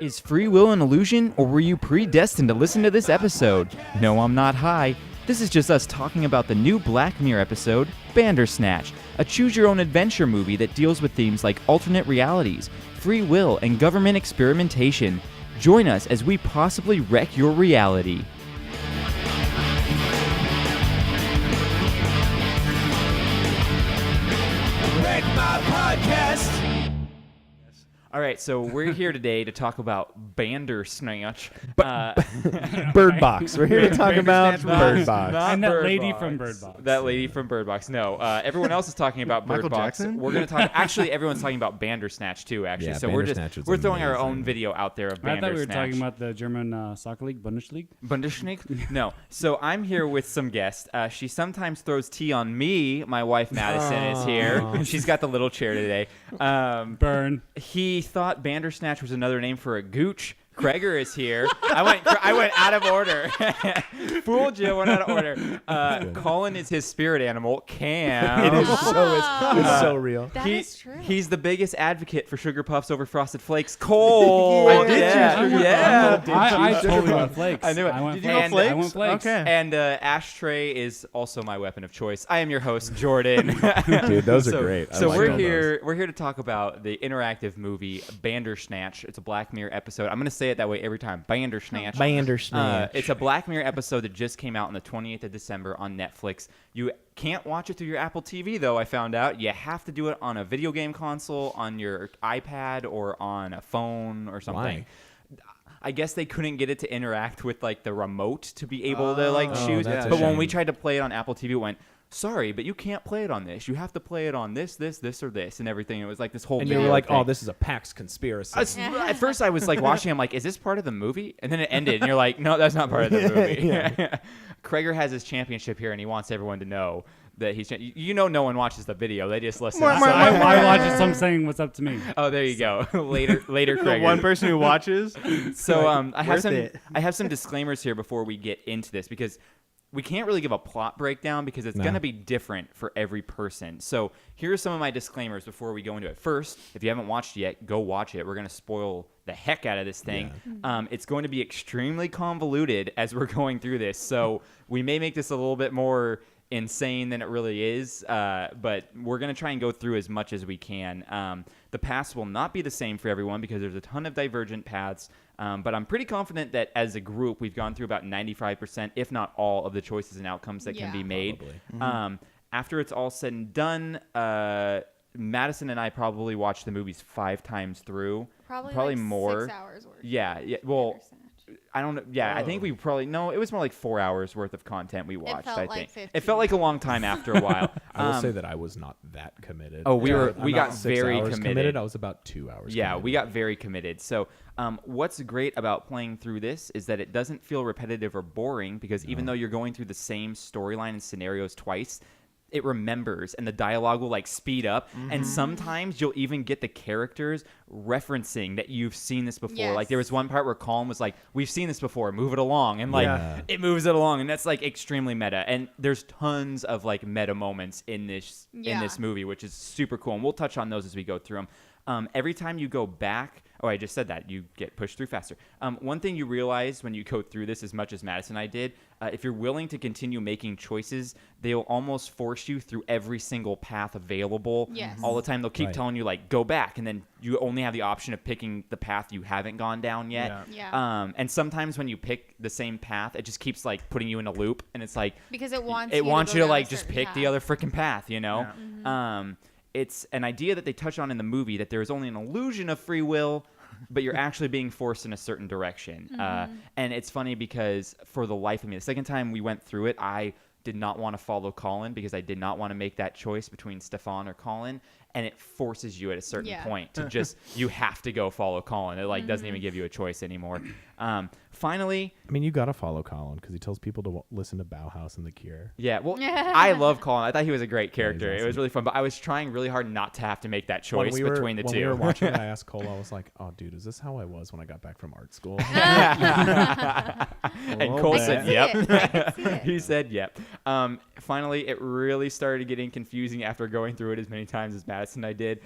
Is free will an illusion, or were you predestined to listen to this episode? No, I'm not high. This is just us talking about the new Black Mirror episode, Bandersnatch, a choose-your-own-adventure movie that deals with themes like alternate realities, free will, and government experimentation. Join us as we possibly wreck your reality. Wreck my podcast! All right, so we're here today to talk about Bandersnatch. Bird Box. We're here to talk about Bird Box. And that lady from Bird Box. That lady from Bird Box. No, everyone else is talking about Bird Michael Box. Jackson? We're going to talk. Actually, everyone's talking about Bandersnatch too. Actually, Yeah, so Bandersnatch was we're throwing our amazing. own video out there of I Bandersnatch. thought we were talking about the German soccer league, Bundesliga. Bundesliga? No. So I'm here with some guests. She sometimes throws tea on me. My wife Madison is here. She's got the little chair today. Burn. He thought Bandersnatch was another name for a gooch. Kreger is here. I went out of order. Fooled you. Went out of order. Colin is his spirit animal. Cam. It is it's so real. That is true. He's the biggest advocate for Sugar Puffs over Frosted Flakes. Cole. I did choose Sugar Yeah. Puffs. I totally went Flakes. I knew it. I went Did you Flakes. go Flakes? I went Flakes. Okay. And Ashtray is also my weapon of choice. I am your host, Jordan. Dude, those are great. I So like we're all here. We're here to talk about the interactive movie Bandersnatch. It's a Black Mirror episode. I'm going to say it that way every time. Bandersnatch. Bandersnatch. It's a Black Mirror episode that just came out on the 28th of December on Netflix. You can't watch it through your Apple TV, though, I found out. You have to do it on a video game console, on your iPad, or on a phone or something. Why? I guess they couldn't get it to interact with like the remote to be able to like choose. that's a But when shame. we tried to play it on Apple TV, it went, sorry, but you can't play it on this. You have to play it on this, or this, and everything. It was like this whole And you video were like, thing. oh, this is a PAX conspiracy. At first, I was like watching. I'm like, is this part of the movie? And then it ended, and you're like, no, that's not part of the movie. Kreger has his championship here, and he wants everyone to know that he's. No one watches the video; they just listen. So I watched it, so I'm saying what's up to me. Oh, there you go. later, The Kreger. one person who watches. So I have worth I have some disclaimers here before we get into this because we can't really give a plot breakdown because it's going to be different for every person. So here are some of my disclaimers before we go into it. First, if you haven't watched it yet, go watch it. We're going to spoil the heck out of this thing. Yeah. It's going to be extremely convoluted as we're going through this. So we may make this a little bit more insane than it really is, but we're going to try and go through as much as we can. The paths will not be the same for everyone because there's a ton of divergent paths, but I'm pretty confident that as a group we've gone through about 95%, if not all, of the choices and outcomes that can be made. After it's all said and done, Madison and I probably watched the movies 5 times through. Probably like more. 6 hours worth. Yeah. Well, I don't know. Yeah, I think we probably it was more like 4 hours worth of content we watched. felt I like think 15. it felt like a long time after a while. I will say that I was not that committed. Oh, we I'm got not 6 very hours committed. I was about 2 hours. Yeah, committed. we got very committed. So what's great about playing through this is that it doesn't feel repetitive or boring because even though you're going through the same storyline and scenarios twice, it remembers and the dialogue will like speed up. And sometimes you'll even get the characters referencing that you've seen this before. Yes. Like there was one part where Colin was like, we've seen this before, move it along. And like it moves it along. And that's like extremely meta. And there's tons of like meta moments in this movie, which is super cool. And we'll touch on those as we go through them. Every time you go back, I just said that, you get pushed through faster. One thing you realize when you go through this as much as Madison and I did, if you're willing to continue making choices, they'll almost force you through every single path available. Yes. All the time. They'll keep telling you, like, go back, and then you only have the option of picking the path you haven't gone down yet. Yeah. And sometimes when you pick the same path, it just keeps, like, putting you in a loop, and it's like... Because it wants you to, like, just certain pick path. the other freaking path, you know? Yeah. It's an idea that they touch on in the movie that there is only an illusion of free will, but you're actually being forced in a certain direction. And it's funny because for the life of me, the second time we went through it, I did not want to follow Colin because I did not want to make that choice between Stefan or Colin. And it forces you at a certain point to just, you have to go follow Colin. It like doesn't even give you a choice anymore. Finally, I mean, you got to follow Colin because he tells people to listen to Bauhaus and The Cure. yeah, well, I love Colin. I thought he was a great character. Yeah, he's It was awesome. really fun, but I was trying really hard not to have to make that choice When between the two. When we were watching it, I asked Cole, I was like, oh, dude, is this how I was when I got back from art school? And Cole said, I can yep. see it. He said, yep. Finally, it really started getting confusing after going through it as many times as Madison and I did.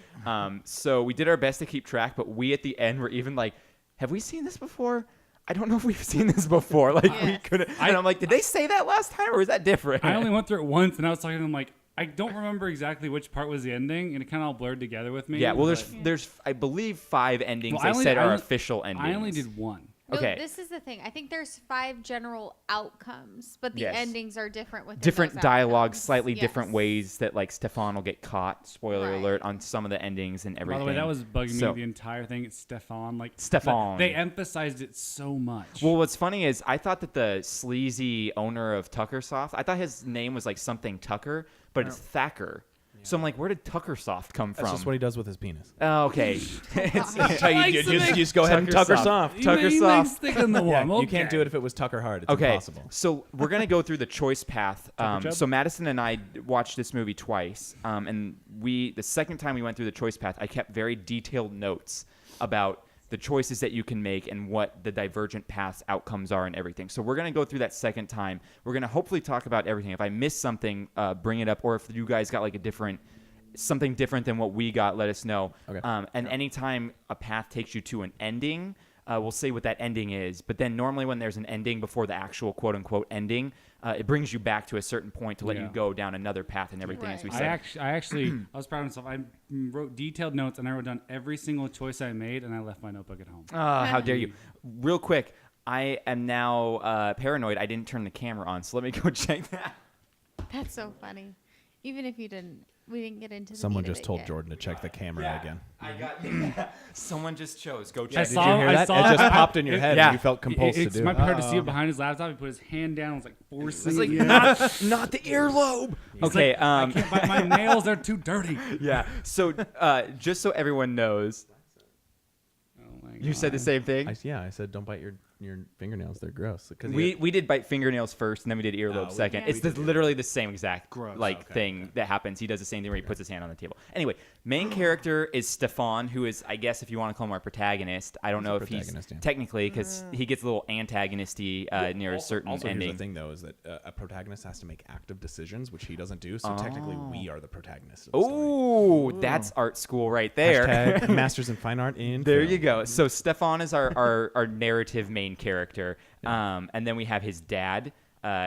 So we did our best to keep track, but we at the end were even like, have we seen this before? I don't know if we've seen this before. Like we could, and I'm like, did they say that last time, or is that different? I only went through it once, and I was talking to him like, I don't remember exactly which part was the ending, and it kind of all blurred together with me. Yeah, well, there's I believe 5 endings are official endings. I only did one. No, Okay. this is the thing. I think there's 5 general outcomes, but the Yes. endings are different with Different dialogue, outcomes. slightly Yes. different ways that like Stefan will get caught. Spoiler Right. alert on some of the endings and everything. By the way, that was bugging So- me the entire thing. It's Stefan. Like Stefan. They emphasized it so much. Well, what's funny is I thought that the sleazy owner of Tuckersoft, I thought his name was like something Tucker, but it's Thacker. So I'm like, where did Tuckersoft come from? That's just what he does with his penis. Oh, okay. That's how you just go ahead and Tucker Tucker soft. soft. Tucker he soft. makes thick in the Yeah, warm. you can't do it if it was Tucker hard. It's Okay, impossible. so we're gonna go through the choice path. Chub? So Madison and I watched this movie twice, and the second time we went through the choice path, I kept very detailed notes about the choices that you can make and what the divergent paths outcomes are and everything. So we're gonna go through that second time. We're gonna hopefully talk about everything. If I miss something, bring it up, or if you guys got like something different than what we got, let us know. Okay. And anytime a path takes you to an ending, we'll say what that ending is. But then normally when there's an ending before the actual quote-unquote ending, it brings you back to a certain point to let you go down another path and everything, as we Right. said. I actually I was proud of myself. I wrote detailed notes, and I wrote down every single choice I made, and I left my notebook at home. How dare you. Real quick, I am now paranoid. I didn't turn the camera on, so let me go check that. That's so funny. Even if we didn't get into the Someone meat of just it told yet. Jordan to check the camera again. I got someone just chose. Go I check. Did saw- you hear I that? saw- It just popped in your head yeah. and you felt compulsed to It's do my it. part to see it behind his laptop. He put his hand down. and was like forcing. It's like it. not the earlobe. He's Okay. like, I can't bite my nails. They're too dirty. Yeah. So just so everyone knows, Oh my you said the God. same thing. I said don't bite your fingernails. They're gross. 'Cause We did bite fingernails first, and then we did earlobe we- second. yeah. It's literally the same exact Gross. thing that happens. He does the same thing where he puts his hand on the table. Anyway, main character is Stefan, who is, I guess, if you want to call him our protagonist. I don't know a if he's protagonist, yeah. technically, because he gets a little antagonisty near a certain also, ending. here's the thing, though, is that a protagonist has to make active decisions, which he doesn't do. So technically, we are the protagonist. Of the story. Oh, that's art school right there. Hashtag Masters in Fine Art in There film. you go. So Stefan is our narrative main character. And then we have his dad.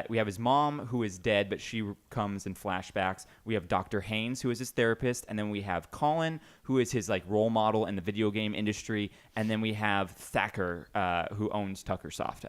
We have his mom, who is dead, but she comes in flashbacks. We have Dr. Haynes, who is his therapist. And then we have Colin, who is his role model in the video game industry. And then we have Thacker, who owns Tuckersoft,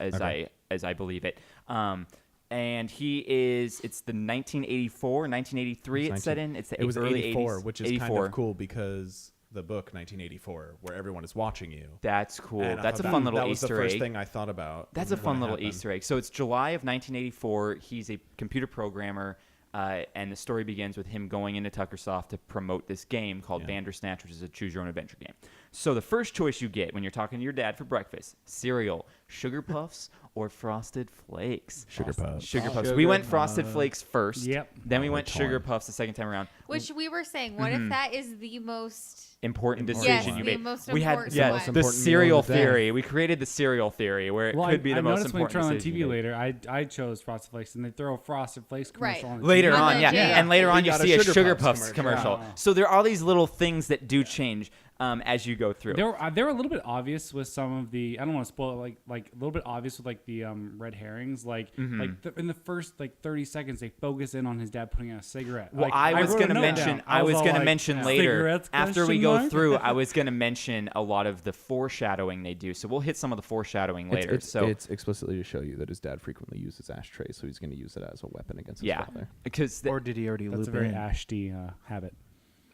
as I believe it. And it's the 1984, 1983 it's set in. It's the It was early 84, 80s. which is 84. kind of cool because the book 1984, where everyone is watching you. That's cool. And I That's a thought fun little that was Easter the first egg. thing I thought about. That's a when fun it little happened. Easter egg. So it's July of 1984. He's a computer programmer, and the story begins with him going into Tuckersoft to promote this game called Bandersnatch, which is a choose-your-own-adventure game. So the first choice you get when you're talking to your dad for breakfast, cereal, Sugar Puffs, or Frosted Flakes. Sugar Puffs. Sugar Puffs. We went Frosted Flakes first. Yep. Then we Oh, went we're Sugar torn. Puffs the second time around. Which we were saying, what if that is the most Important Yes, decision the you made. most We had important yeah, one. Most the important cereal meal of the day. theory. We created the cereal theory where it could be the I most noticed when you important turn on decision TV you made. later, I chose Frosted Flakes, and they throw a Frosted Flakes commercial Right. on the Later TV. On on, the- yeah. yeah. And later We on, you got a see a Sugar Sugar Puffs Puffs commercial. commercial. So there are all these little things that do change as you go through. They were a little bit obvious with some of the. I don't want to spoil it, like a little bit obvious with the red herrings. In the first 30 seconds, they focus in on his dad putting out a cigarette. Well, Like, I was wrote a going to note mention. down. I was all going to like, mention later "Cigarettes, after we question go mark?" through. I was going to mention a lot of the foreshadowing they do. So we'll hit some of the foreshadowing later. It's explicitly to show you that his dad frequently uses ashtrays, so he's going to use it as a weapon against his father. because Or did he already That's a loop very in? Ashty habit.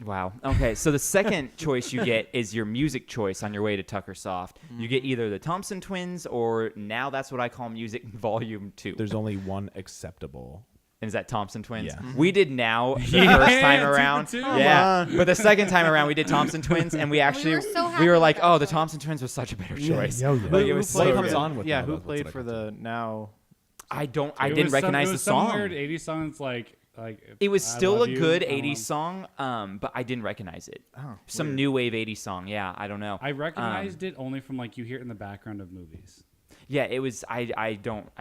wow. Okay, so the second choice you get is your music choice on your way to Tuckersoft. You get either the Thompson Twins or now that's what I call Music Volume 2. There's only one acceptable. Is that Thompson Twins? Yeah. We did now the first time 2 for around. 2. Yeah. But the second time around we did Thompson Twins and we actually were so we happy were with like, that "Oh, the choice. Thompson Twins was such a better choice." Yeah. Like, it was Who so played- comes good. on with Yeah, that, who that's what played I for can the now? I It didn't was recognize it the was song. Some weird 80s songs like It was I still Love a You, good I don't 80s know. song, but I didn't recognize it. Oh, Some new wave 80s song. Yeah, I don't know. I recognized it only from you hear it in the background of movies. Yeah, it was. I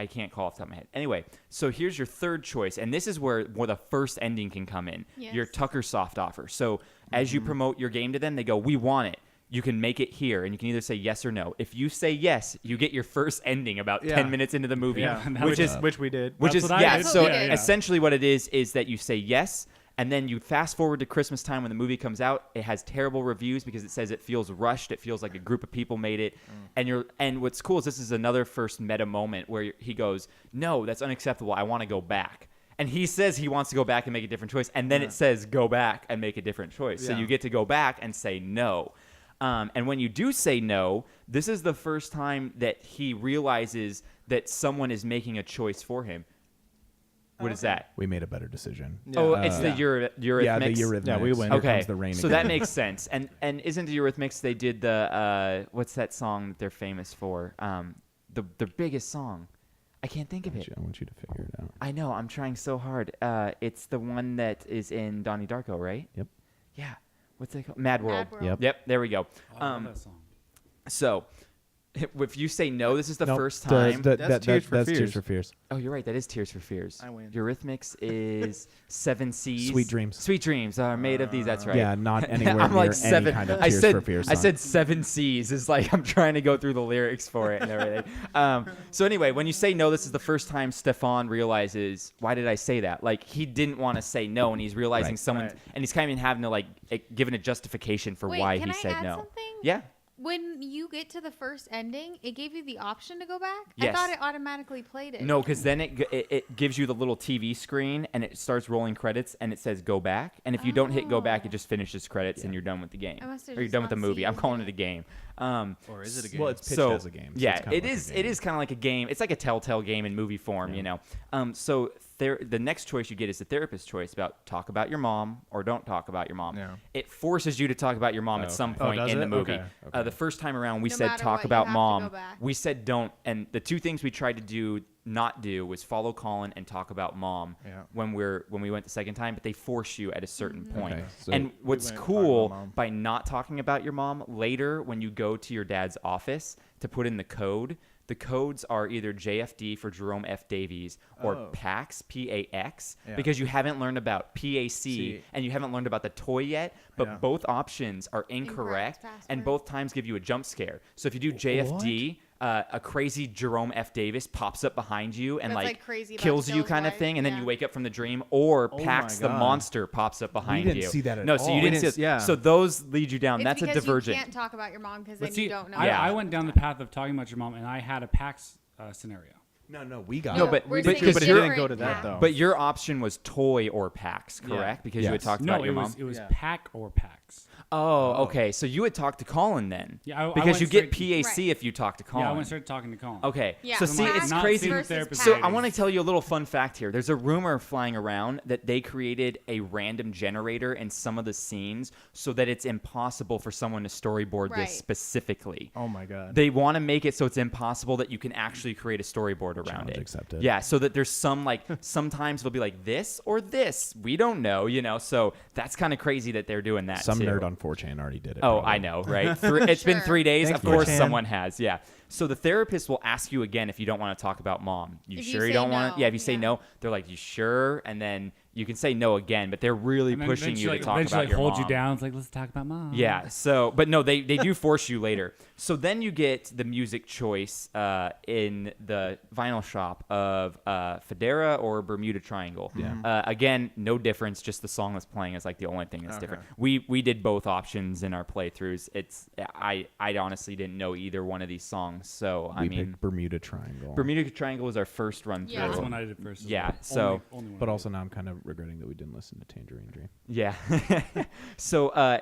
can't call off the top of my head. Anyway, so here's your third choice, and this is where the first ending can come in. Yes. Your Tuckersoft offer. So as you promote your game to them, they go, "We want it. you can make it here, and you can either say yes or no. If you say yes, you get your first ending about 10 minutes into the movie, which we did. Which That's is what I did. So Yeah. essentially, what it is that you say yes, and then you fast forward to Christmas time when the movie comes out. It has terrible reviews because it says it feels rushed. It feels like a group of people made it, and what's cool is this is another first meta moment where he goes, "No, that's unacceptable. I want to go back." And he says he wants to go back and make a different choice, and then it says go back and make a different choice. So you get to go back and say no. And when you do say no, this is the first time that he realizes that someone is making a choice for him. What is that? We made a better decision. Yeah. Oh, it's the Eurythmics? Yeah, the Eurythmics. Yeah, we win. Here Okay, comes the rain so again. that makes sense. And isn't the Eurythmics, they did the, what's that song that they're famous for? The biggest song. I can't think of it. I want you to figure it out. I know, I'm trying so hard. It's the one that is in Donnie Darko, right? Yep. Yeah. What's it called? Mad World. Mad World. Yep. Yep, there we go. Oh, I love that song. So, if you say no, this is the first time. That's Tears for That's Fears. Tears for Fears. Oh, you're right. That is Tears for Fears. I win. Eurythmics is Seven Seas. Sweet Dreams. Sweet Dreams are made of these. That's right. Yeah, not anywhere I'm near like any seven. kind of I Tears said for Fears I song. said Seven Seas. Is like I'm trying to go through the lyrics for it and everything. So anyway, when you say no, this is the first time Stefan realizes why did I say that? Like he didn't want to say no, and he's realizing Right. someone, Right. and he's kind of having to like given a justification for Wait, why can he I said add no. something? Yeah. When you get to the first ending, it gave you the option to go back? Yes. I thought it automatically played it. No, because then it gives you the little TV screen and it starts rolling credits and it says go back. And if you don't hit go back, it just finishes credits and you're done with the game. I must have Or you're just done with the not movie. I'm seen calling it. it a game. Or is it a game? Well, it's pitched So as a game. So yeah, it's kind of it like a is. game. It is kind of like a game. It's like a telltale game in movie form, you know. So the next choice you get is the therapist choice about talk about your mom or don't talk about your mom. Yeah. It forces you to talk about your mom at some point does in the it? movie. Okay. The first time around, we No said matter talk what, you about have to mom. go back. We said don't. And the two things we tried to not do was follow Colin and talk about mom Yeah. when we went the second time, but they force you at a certain point. Okay, so and what's went cool talking about mom. by not talking about your mom later when you go to your dad's office to put in the code, the codes are either JFD for Jerome F. Davies or PAX, P-A-X, Yeah. because you haven't learned about PAC See. and you haven't learned about the toy yet, but Yeah. both options are incorrect and password. both times give you a jump scare. So if you do JFD, a crazy Jerome F. Davis pops up behind you and That's, like like, crazy about kills you Still's kind of wife, thing, and then yeah. you wake up from the dream, or Oh Pax my the God. monster pops up behind you. didn't see that at No, so all. you We didn't see didn't- it. yeah. So those lead you down. It's That's a because divergent. you can't talk about your mom because But then see, you don't know. I, Yeah. I went down the path of talking about your mom, and I had a PAX scenario. No, we got No, it. but- we're but- saying but it you're- didn't go to different that though. But your option was toy or PAX, correct? Yeah. Because you had Yes. talked No, about your it mom. was Yeah. PAC or PAX. Oh, okay. So you had talked to Colin then. Yeah, I because went you get straight- PAC if you talk to Colin. Yeah, I went straight talking to Colin. Okay. Yeah, So so see, I'm it's not crazy. seeing the therapist So Pax. I want to tell you a little fun fact here. There's a rumor flying around that they created a random generator in some of the scenes so that it's impossible for someone to storyboard Right. this specifically. Oh my God. They want to make it so it's impossible that you can actually create a storyboard around Challenge it. accepted. Yeah, so that there's some like sometimes it'll be like this or this. We don't know, you know. So that's kind of crazy that they're doing that. Some too. nerd on 4chan already did it. Oh, probably. I know, right? It's been Sure. 3 days. Thanks, Of course, 4chan. someone has. Yeah. So the therapist will ask you again if you don't want to talk about mom. You If you sure you say don't want to? no, Yeah. If you say yeah. no, they're like, "You sure?" And then you can say no again, but they're really And then, pushing then you she, to talk then she, about like, your hold mom. you down. It's like, let's talk about mom. Yeah. So, but no, they do force you later. So then you get the music choice in the vinyl shop of Federa or Bermuda Triangle. Yeah. Again, no difference. Just the song that's playing is like the only thing that's different. We did both options in our playthroughs. I honestly didn't know either one of these songs. So We I mean, picked Bermuda Triangle. Bermuda Triangle was our first run through. Yeah. That's the one I did first. as Yeah, well. so- Only one But I also now I'm kind of regretting that we didn't listen to Tangerine Dream. Yeah. So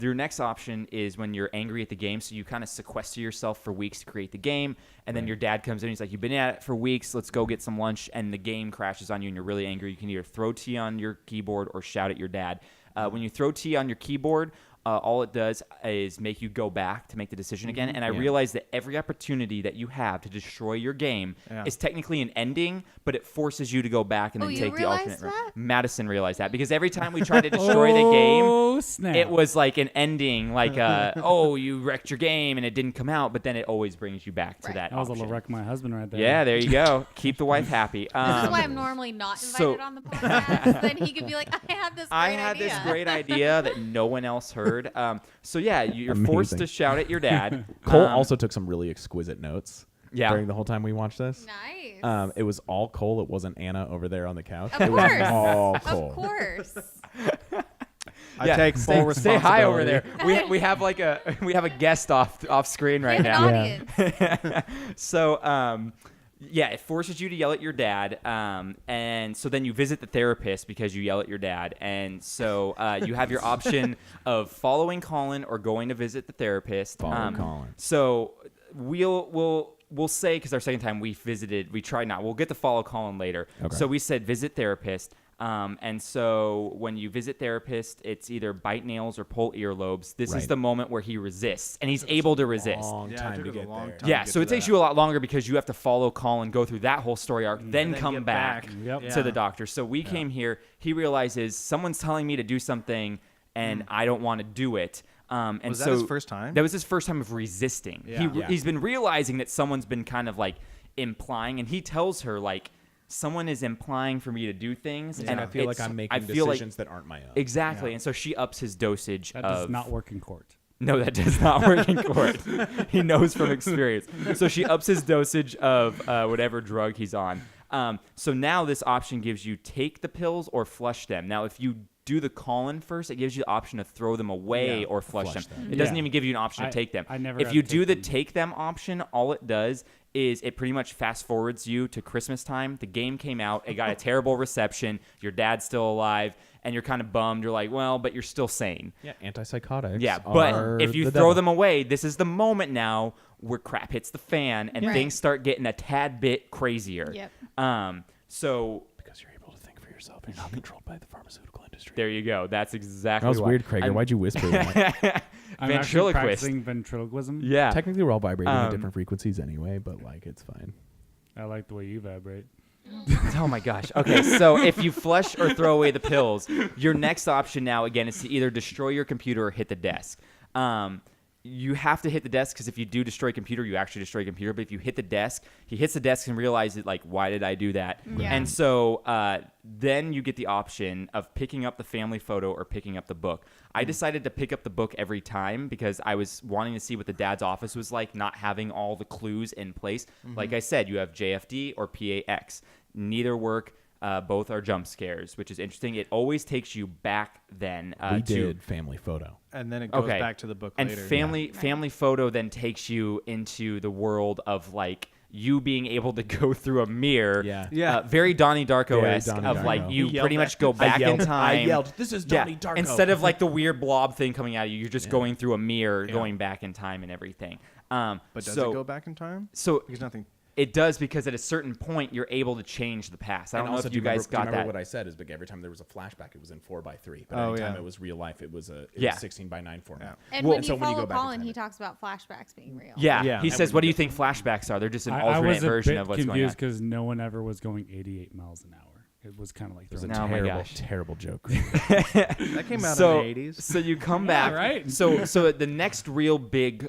your next option is when you're angry at the game. So you kind of sequester yourself for weeks to create the game. And then your dad comes in. He's like, you've been at it for weeks. Let's go get some lunch. And the game crashes on you and you're really angry. You can either throw T on your keyboard or shout at your dad. When you throw T on your keyboard, all it does is make you go back to make the decision again. And I realize that every opportunity that you have to destroy your game is technically an ending, but it forces you to go back and Oh, then you take the realized alternate route. that? Madison realized that because every time we tried to destroy the game, Oh, snap. it was like an ending, like, oh, you wrecked your game and it didn't come out, but then it always brings you back to Right. that That was a option. little wreck my husband right there. Yeah, there you go. Keep the wife happy. This is why I'm normally not invited so- on the podcast. Then he could be like, I had this great I had idea. this great idea that no one else heard, word. So yeah, you're forced to shout at your dad. Cole also took some really exquisite notes. Yeah. During the whole time we watched this. Nice. It was all Cole. It wasn't Anna over there on the couch. Of It was course. all Cole. Of course. I take full responsibility. Stay high over there. We have like a guest off screen right We have now. an audience. So yeah, it forces you to yell at your dad, and so then you visit the therapist because you yell at your dad, and so you have your option of following Colin or going to visit the therapist. Following Colin. So we'll say, because our second time we'll get to follow Colin later. Okay. So we said visit therapist. And so when you visit therapist, it's either bite nails or pull earlobes. This is the moment where he resists, and he's able to resist. Yeah, Time it to took us a get long there. time. Yeah, to so get it to takes that. you a lot longer because you have to follow Colin, go through that whole story arc, then then come get back back. Yep. to Yeah. the doctor. So we came here. He realizes someone's telling me to do something, and I don't want to do it. And Was that so his first time? That was his first time of resisting. Yeah. He's been realizing that someone's been kind of like implying, and he tells her like, someone is implying for me to do things, and I feel like I'm making decisions that aren't my own. Exactly, Yeah. and so she ups his dosage. That of, does not work in court. No, that does not work in court. He knows from experience. So she ups his dosage of whatever drug he's on. So now this option gives you take the pills or flush them. Now, if you do the Colin first, it gives you the option to throw them away or flush them. It doesn't Yeah. even give you an option to take them. I never If got you to do take the them. take them option, all it does is it pretty much fast forwards you to Christmas time. The game came out. It got a terrible reception. Your dad's still alive, and you're kind of bummed. You're like, well, but you're still sane. Yeah, antipsychotics. Yeah, are but if you the throw devil. them away, this is the moment now where crap hits the fan and Right. things start getting a tad bit crazier. Yep. So Because you're able to think for yourself, you're not controlled by the pharmaceutical industry. there you go. That's exactly That was why. weird, Krager. Why'd you whisper that? I'm actually Ventriloquist. practicing ventriloquism. Yeah. Technically, we're all vibrating at different frequencies anyway, but like it's fine. I like the way you vibrate. Oh my gosh. Okay, so if you flush or throw away the pills, your next option now again is to either destroy your computer or hit the desk. You have to hit the desk because if you do destroy computer, you actually destroy computer. But if you hit the desk, he hits the desk and realizes like, why did I do that? Yeah. And so then you get the option of picking up the family photo or picking up the book. I decided to pick up the book every time because I was wanting to see what the dad's office was like, not having all the clues in place. Like I said, you have JFD or PAX. Neither work. Both are jump scares, which is interesting. It always takes you back then. We to did family photo. And then it goes Okay. back to the book and later. family photo then takes you into the world of like you being able to go through a mirror. Yeah. Yeah. Very Donnie Darko-esque Very Donnie of Darko. like you He pretty yelled much go back in time. I yelled, "This is Donnie Darko." Instead of like the weird blob thing coming out of you, you're just going through a mirror, going back in time and everything. But does it go back in time? So Because nothing. it does because at a certain point you're able to change the past. I don't know if do you guys got remember that. what I said is like every time there was a flashback, it was in 4:3. But Oh, anytime yeah. it was real life, it was a Yeah. 16:9 format. And Well, when so you when you follow go back in Colin, time, he it- talks about flashbacks being real. Yeah, Yeah. he And says, when "What do you you think flashbacks are? They're just an I alternate was a version bit of what's going on." confused because no one ever was going 88 miles an hour. It was kind of like It was a throwing Oh my terrible, gosh. terrible joke. That came out so, in the 80s. So you come Yeah, back, right. So the next real big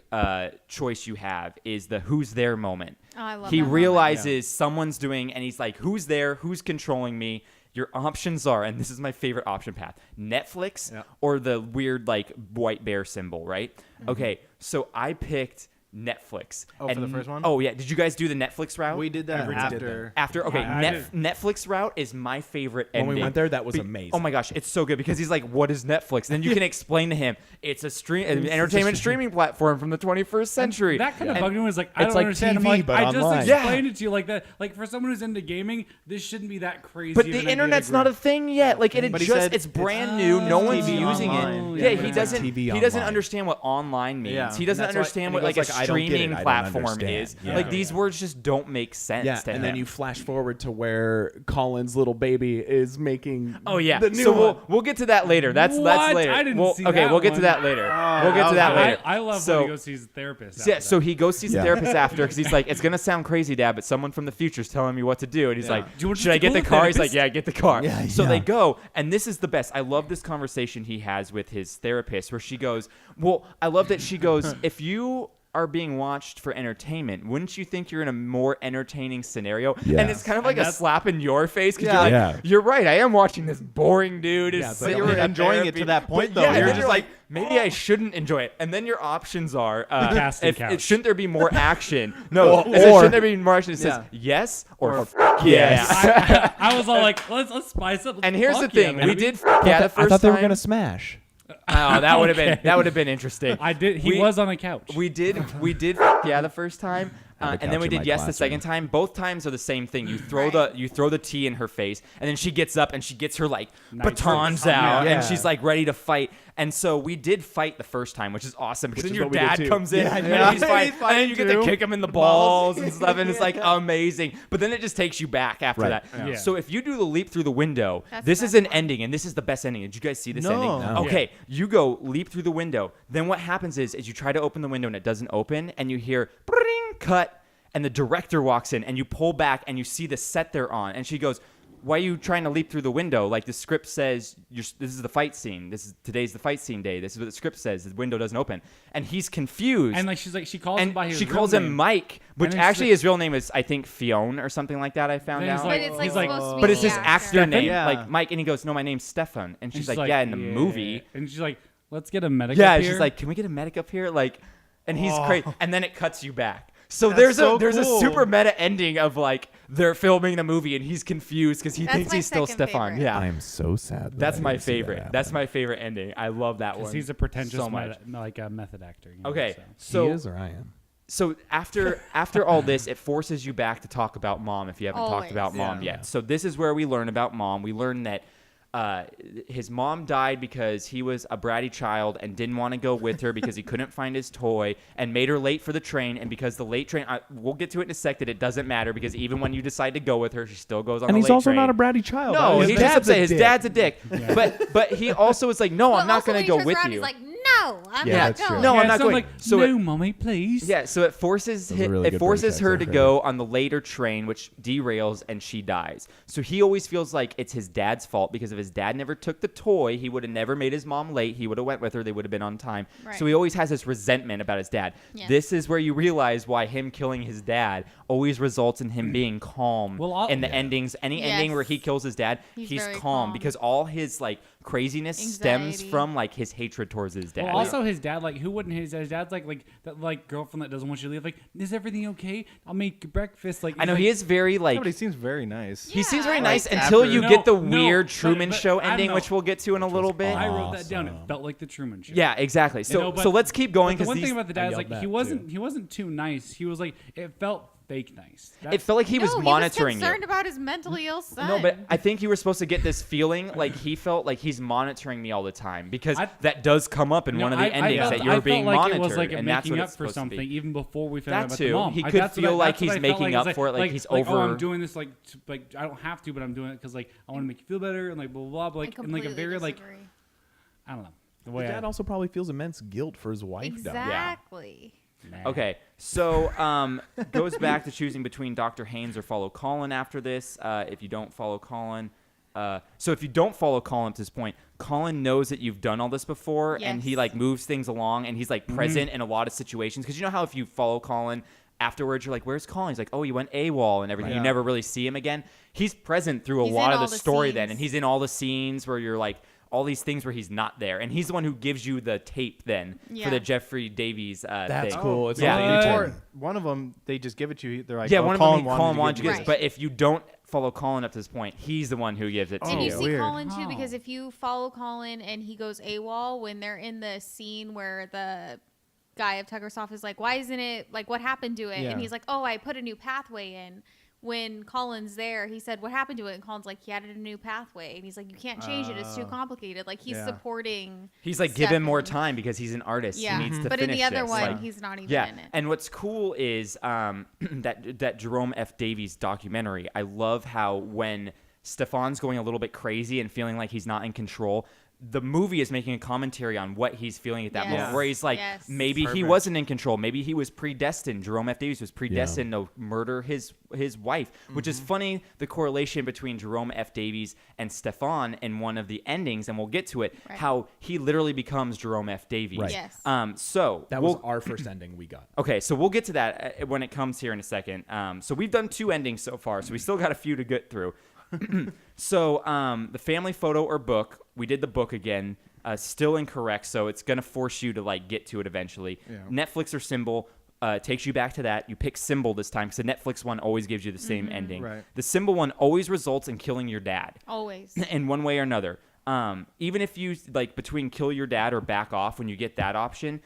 choice you have is the "who's there" moment. Oh, I love He that moment. realizes someone's doing, and he's like, "Who's there? Who's controlling me?" Your options are, and this is my favorite option path: Netflix Yeah. or the weird like white bear symbol, right? Okay, so I picked Netflix. Oh, for the first one? Oh yeah, did you guys do the Netflix route? We did that Everyone did after. After okay, I did. Netflix route is my favorite When ending. we went there, that was amazing. Oh my gosh, it's so good because he's like, "What is Netflix?" And then you can explain to him, "It's an entertainment streaming platform from the 21st century." That kind of And- bugged me. Was like, I It's don't like understand. I'm TV, like, but I just online. explained it to you like that. Like for someone who's into gaming, this shouldn't be that crazy. But of an the idea to internet's grow. not a thing yet. Like it But he just said it's it's brand new. No one's TV using online. it. Yeah, Yeah, but he it's like doesn't. TV He doesn't online. understand what online means. Yeah. He doesn't That's why- understand and what he like goes a like, "I don't get it. streaming I don't platform understand." is. Yeah. Like these words just don't make sense Yeah, to him. and then you flash forward to where Colin's little baby is making. Oh yeah. the new So one. we'll get to that later. That's What? later. I didn't We'll- see okay, that we'll get to one. that later. We'll get to that later. I love so, when he goes sees a therapist. Yeah, after so that. he goes sees the Yeah. therapist after because he's like, "It's gonna sound crazy, Dad, but someone from the future's telling me what to do." And he's like, Do you want "Should I to get go the to car?" He's like, therapist? "Yeah, get the car." Yeah, So yeah. they go, and this is the best. I love this conversation he has with his therapist, where she goes, "Well, I love that she goes, if you are being watched for entertainment, wouldn't you think you're in a more entertaining scenario? Yeah. And it's kind of like a slap in your face because Yeah. you're Yeah. like, you're right. I am watching this boring dude. Yeah, but you were enjoying it to that point, though. Yeah, You're you're just like, maybe I shouldn't enjoy it. And then your options are, casting couch. shouldn't there be more action? No, Or- shouldn't there be more action? It says Yeah. yes or Or yes. I was all like, let's spice up. And here's the Fuck yeah, thing: we baby. did I the first thought they were time- gonna smash. Oh, that would have been interesting. I did. He We- was on a couch. We did the first time, Have a and then we couch in did my yes the classroom. second time. Both times are the same thing. You throw Right. the tea in her face, and then she gets up and she gets her like Nice. batons Yeah. out, Yeah. and she's like ready to fight. And so we did fight the first time, which is awesome because then is your what we did dad too. comes in Yeah, and yeah. he's fighting, He's and then you fighting get to too. kick him in the balls and stuff, and it's like amazing. But then it just takes you back after Right. that. Yeah. So if you do the leap through the window, That's this the is best an one. ending, and this is the best ending. Did you guys see this No. ending? No. Okay, you go leap through the window. Then what happens is you try to open the window and it doesn't open, and you hear "Bring," cut, and the director walks in, and you pull back and you see the set they're on, and she goes, "Why are you trying to leap through the window? Like the script says, this is the fight scene. Today's the fight scene day. This is what the script says. The window doesn't open." And he's confused. and like she calls him And by his she real calls him name. Mike, which then she's actually like- his real name is I think Phen or something like that. I found Then he's out. like- But it's like he's like- supposed to be But it's the his actor. actor name, Yeah. like Mike, and he goes, "No, my name's Stefan," and she's like, "Yeah, in the movie." And she's like, let's get a medic. Yeah, up she's here. like, "Can we get a medic up here?" Like, and he's Oh. great. And then it cuts you back. So That's there's so a cool. super meta ending of like they're filming the movie and he's confused because he That's thinks my he's still second Stefan. favorite. Yeah, I am so sad. that that's I my didn't see that favorite. happen. That's my favorite ending. I love that one. because he's a pretentious so much. method actor. you know, Okay, so. He so is or I am. so after all this, it forces you back to talk about mom if you haven't talked Always. about mom Yeah. yet. So this is where we learn about mom. We learn that his mom died because he was a bratty child and didn't want to go with her because he couldn't find his toy and made her late for the train. And because the late train, we'll get to it in a sec, that it doesn't matter because even when you decide to go with her, she still goes on And the he's late also train. not a bratty child. No, His he's just dad's a upset. His dick. dad's a dick. But he also is like, no, But I'm not also going when to he go turns with around, you. He's like, no, I'm Yeah, not that's true. going. No, I'm Yeah, not so going. like, So no, it- mommy, please. Yeah, so it forces Those are really it good forces British her to accent. go on the later train, which derails and she dies. So he always feels like it's his dad's fault because if his dad never took the toy, he would have never made his mom late. He would have went with her. They would have been on time. Right. So he always has this resentment about his dad. Yes. This is where you realize why him killing his dad always results in him being calm. Well, in the endings, any ending where he Yes. kills his dad, He's he's very calm calm. because all his like craziness stems Anxiety. from like his hatred towards his dad. Well, also his dad, like, who wouldn't his dad's like that like girlfriend that doesn't want you to leave. Like, is everything okay? I'll make breakfast. Like, I know he's he like, is very like. But he seems very nice. He seems Yeah, very I nice like that. until you No, get the no, weird but- Truman but Show I don't ending, know. which we'll get to in a little bit. I wrote that down. It Awesome. felt like the Truman Show. Yeah, exactly. So You know, but- so let's keep going But the because one thing about the dad is yelled like he that, wasn't too nice. He was like it felt fake nice. it felt like he was no, monitoring he was concerned you. about his mentally ill son. No, but I think you were supposed to get this feeling like he felt like he's monitoring me all the time because that does come up in No, one of the endings felt, that you're being like monitored, it was like and that's making what up it's for supposed to something be. even before we found That out about too. the mom. He could that's what feel like that's what he's I felt making like. up It's for it, like he's Oh, over- I'm doing this like I don't have to, but I'm doing it because like I want to make you feel better and like blah blah blah. Like I in like a completely very like disagree. I don't know. The The way dad also probably feels immense guilt for his wife dying. Exactly. Okay, so goes back to choosing between Dr. Haynes or follow Colin after this. If you don't follow Colin, so if you don't follow Colin at this point, Colin knows that you've done all this before, and he Yes. like moves things along, and he's like present in a lot of situations. Because you know how if you follow Colin afterwards, you're like, "Where's Colin?" He's like, "Oh, he went AWOL and everything." Yeah. You never really see him again. He's present through a He's lot in of all the the story then, scenes. and he's in all the scenes where you're like. All these things where he's not there, and he's the one who gives you the tape then for Yeah. the Jeffrey Davies That's thing. cool. It's Yeah. on Or YouTube. one of them, they just give it to you. They're like, Yeah, oh, one Colin of them, Colin wanted to you give guys, Right. but if you don't follow Colin up to this point, he's the one who gives it to And you you. see weird. Colin too, Oh. because if you follow Colin and he goes AWOL when they're in the scene where the guy of Tuckersoft is like, why isn't it like what happened to it? Yeah. And he's like, oh, I put a new pathway in. When Colin's there, he said, what happened to it? And Colin's like, he added a new pathway. And he's like, you can't change it. It's too complicated. Like he's yeah. supporting. He's like, give him more Stefan. time because he's an artist. Yeah, He needs to but in finish the other this. one, Like, he's not even yeah, in it. and what's cool is that Jerome F. Davies documentary. I love how when Stefan's going a little bit crazy and feeling like he's not in control, the movie is making a commentary on what he's feeling at that Yes. moment, where he's like, Yes. maybe he Perfect. wasn't in control. Maybe he was predestined. Jerome F. Davies was predestined to murder his wife, which is funny, the correlation between Jerome F. Davies and Stefan in one of the endings, and we'll get to it, Right. how he literally becomes Jerome F. Davies. Right. Yes. So That was our first ending we got. Okay, so we'll get to that when it comes here in a second. So we've done 2 endings so far, so we still got a few to get through. So the family photo or book, we did the book again, still incorrect, so it's going to force you to like get to it eventually. Yeah. Netflix or Symbol takes you back to that. You pick Symbol this time because the Netflix one always gives you the same ending. Right. The Symbol one always results in killing your dad Always. in one way or another. Even if you like between kill your dad or back off when you get that option,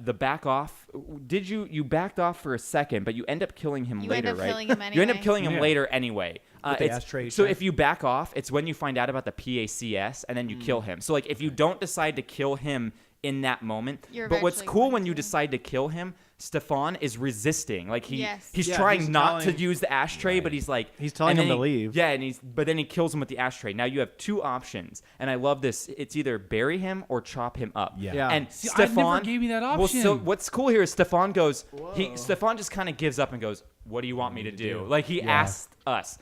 the back off, you backed off for a second, but you end up killing him You later, end up right? killing him You end up anyway. killing him Yeah. later anyway. With the It's- ashtray so check? if you back off, it's when you find out about the PACS and then you kill him. So like if you don't decide to kill him in that moment, You're but what's eventually cool going when you to. decide to kill him, Stefan is resisting. Like Yes. he's Yeah, trying he's not to telling- use the ashtray, but he's like He's telling and him then to leave. Yeah, but then he kills him with the ashtray. Now you have 2 options, and I love this. It's either bury him or chop him up. Yeah. Yeah. And See, I Stefan never gave me that Well, so option. what's cool here is Stefan goes. Stefan just kind of gives up and goes, "What do you want me to do?" Like he asked us.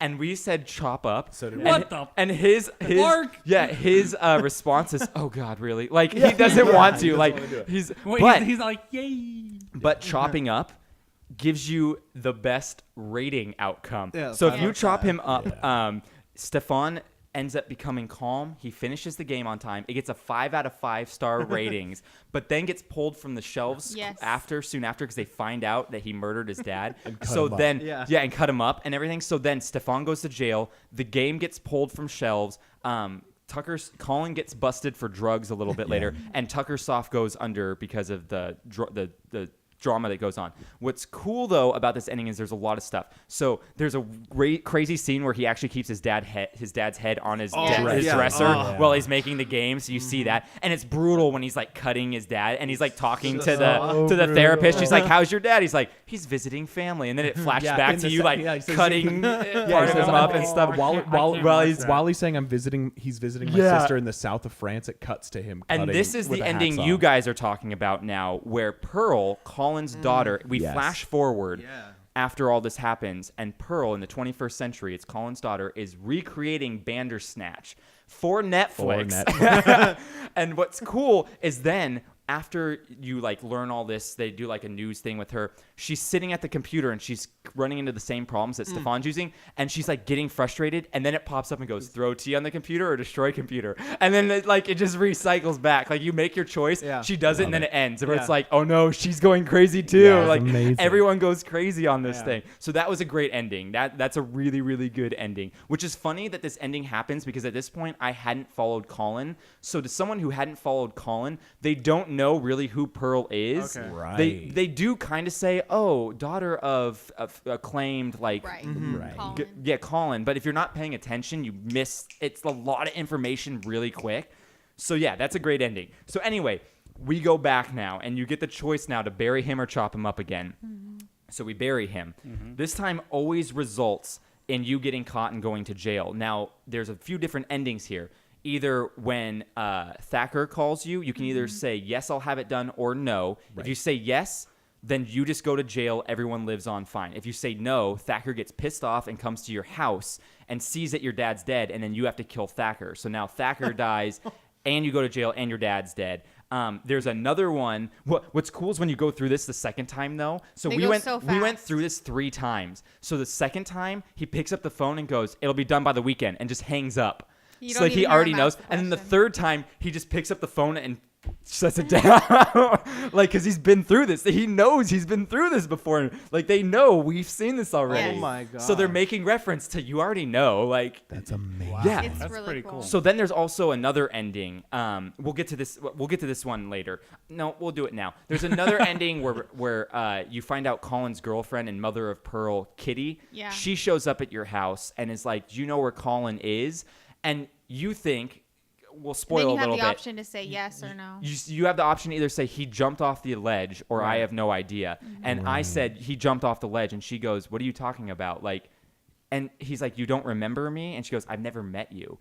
And we said chop up. So did we. What the And his Mark? his response is, "Oh God, really?" Like he doesn't want to. Like wanna do it. he's Wait, but he's like, yay. but chopping up gives you the best rating outcome. Yeah, so if I you like chop that. him up, Stefan ends up becoming calm. He finishes the game on time. It gets a 5 out of 5 star ratings, but then gets pulled from the shelves Yes. soon after because they find out that he murdered his dad. cut So him up. then Yeah. and cut him up and everything. So then Stefan goes to jail. The game gets pulled from shelves. Colin gets busted for drugs a little bit later, and Tucker Soft goes under because of the drama that goes on. What's cool though about this ending is there's a lot of stuff. So there's a great crazy scene where he actually keeps his dad's head on his Yes. Yeah. dresser Oh. while he's making the game. So you see that, and it's brutal when he's like cutting his dad, and he's like talking to the therapist. She's like, "How's your dad?" He's like, "He's visiting family," and then it flashes Yeah, back in to the you se- like yeah, he says- cutting part he of says, him up and stuff. While he's saying he's visiting my Yeah. sister in the south of France, it cuts to him And cutting this is with the a ending hacksaw. you guys are talking about now, where Pearl, Colin's daughter, we Yes. flash forward Yeah. after all this happens, and Pearl in the 21st century, it's Colin's daughter, is recreating Bandersnatch for Netflix. And what's cool is then after you like learn all this, they do like a news thing with her. She's sitting at the computer and she's running into the same problems that Stefan's using, and she's like getting frustrated, and then it pops up and goes throw T on the computer or destroy computer, and then it just recycles back. Like you make your choice. Yeah. She does it and then it ends. Where Yeah. it's like, oh no, she's going crazy too. Yeah, it's like amazing. everyone goes crazy on this Yeah. thing. So that was a great ending. That's a really, really good ending. Which is funny that this ending happens because at this point I hadn't followed Colin. So to someone who hadn't followed Colin, they don't know really who Pearl is. Okay. Right. They do kind of say, oh, daughter of acclaimed like Right. Right. Colin. Colin. But if you're not paying attention, you miss. It's a lot of information really quick. So yeah, that's a great ending. So anyway, we go back now, and you get the choice now to bury him or chop him up again. So we bury him. This time always results in you getting caught and going to jail. Now, there's a few different endings here. Either when Thacker calls you, you can either say, yes, I'll have it done, or no. If you say yes, then you just go to jail. Everyone lives on fine. If you say no, Thacker gets pissed off and comes to your house and sees that your dad's dead, and then you have to kill Thacker. So now Thacker dies, and you go to jail, and your dad's dead. There's another one. What's cool is when you go through this the second time, though. So They we go went so we went fast. through this 3 times. So the second time, he picks up the phone and goes, "It'll be done by the weekend," and just hangs up. You So don't like he even hear already him knows. ask the And then the question. third time, he just picks up the phone and shuts it down. Like, because he's been through this. He knows he's been through this before. Like, they know we've seen this already. Yes. Oh my So they're gosh. making reference to you already know. Like, That's amazing. yeah. It's That's really pretty cool. cool. So then there's also another ending. We'll get to this. We'll get to this one later. No, we'll do it now. There's another ending where you find out Colin's girlfriend and mother of Pearl, Kitty. Yeah. She shows up at your house and is like, "Do you know where Colin is?" And you think, we'll spoil then a you have little the bit. option to say yes or no. You have the option to either say he jumped off the ledge or I have no idea. And I said he jumped off the ledge, and she goes, "What are you talking about?" Like, and he's like, "You don't remember me?" And she goes, "I've never met you."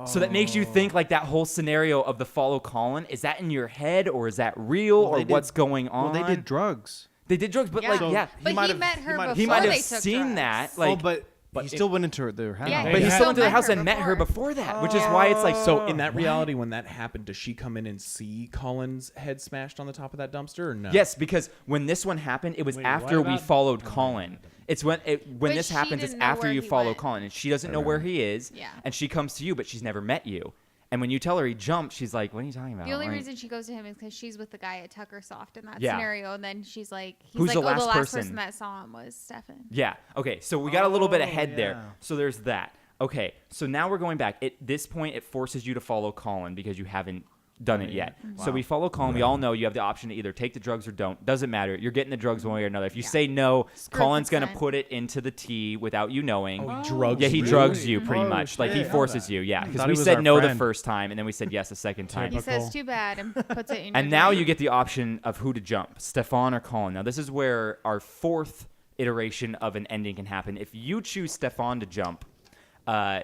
So that makes you think like that whole scenario of the follow Colin. Is that in your head or is that real or what's going on? Well, they did drugs. They did drugs, but Yeah. like, So- yeah. But he might have- met her before He might they have took seen drugs. that. Like, But he still went into their house. Yeah, but he still went to the met house her and met her before. before that, which is why it's like So in that reality, when that happened, does she come in and see Colin's head smashed on the top of that dumpster, or no? Yes, because when this one happened, it was Wait, after what we about- followed Colin. It's when But this she happens, it's didn't know after where you he follow went. Colin, and she doesn't know where he is. Yeah. And she comes to you, but she's never met you. And when you tell her he jumped, she's like, "What are you talking about?" The only Like, reason she goes to him is because she's with the guy at Tucker Soft in that Yeah. scenario, and then she's like, Who's the last the last person?" person that saw him was Stefan. Yeah. Okay. So we got a little bit ahead there. yeah. So there's that. Okay. So now we're going back. At this point, it forces you to follow Colin because you haven't done it yet. So we follow Colin. We all know you have the option to either take the drugs or don't. Doesn't matter. You're getting the drugs one way or another. If you say no, Screw Colin's going to consent. put it into the tea without you knowing. Oh, he drugs Yeah, he you? drugs you pretty Oh, much. Like he shit. forces you. Yeah, because Thought we he was said our no the friend. first time and then we said yes the second time. He says too bad and puts it in your And now drink. you get the option of who to jump, Stefan or Colin. Now this is where our fourth iteration of an ending can happen. If you choose Stefan to jump,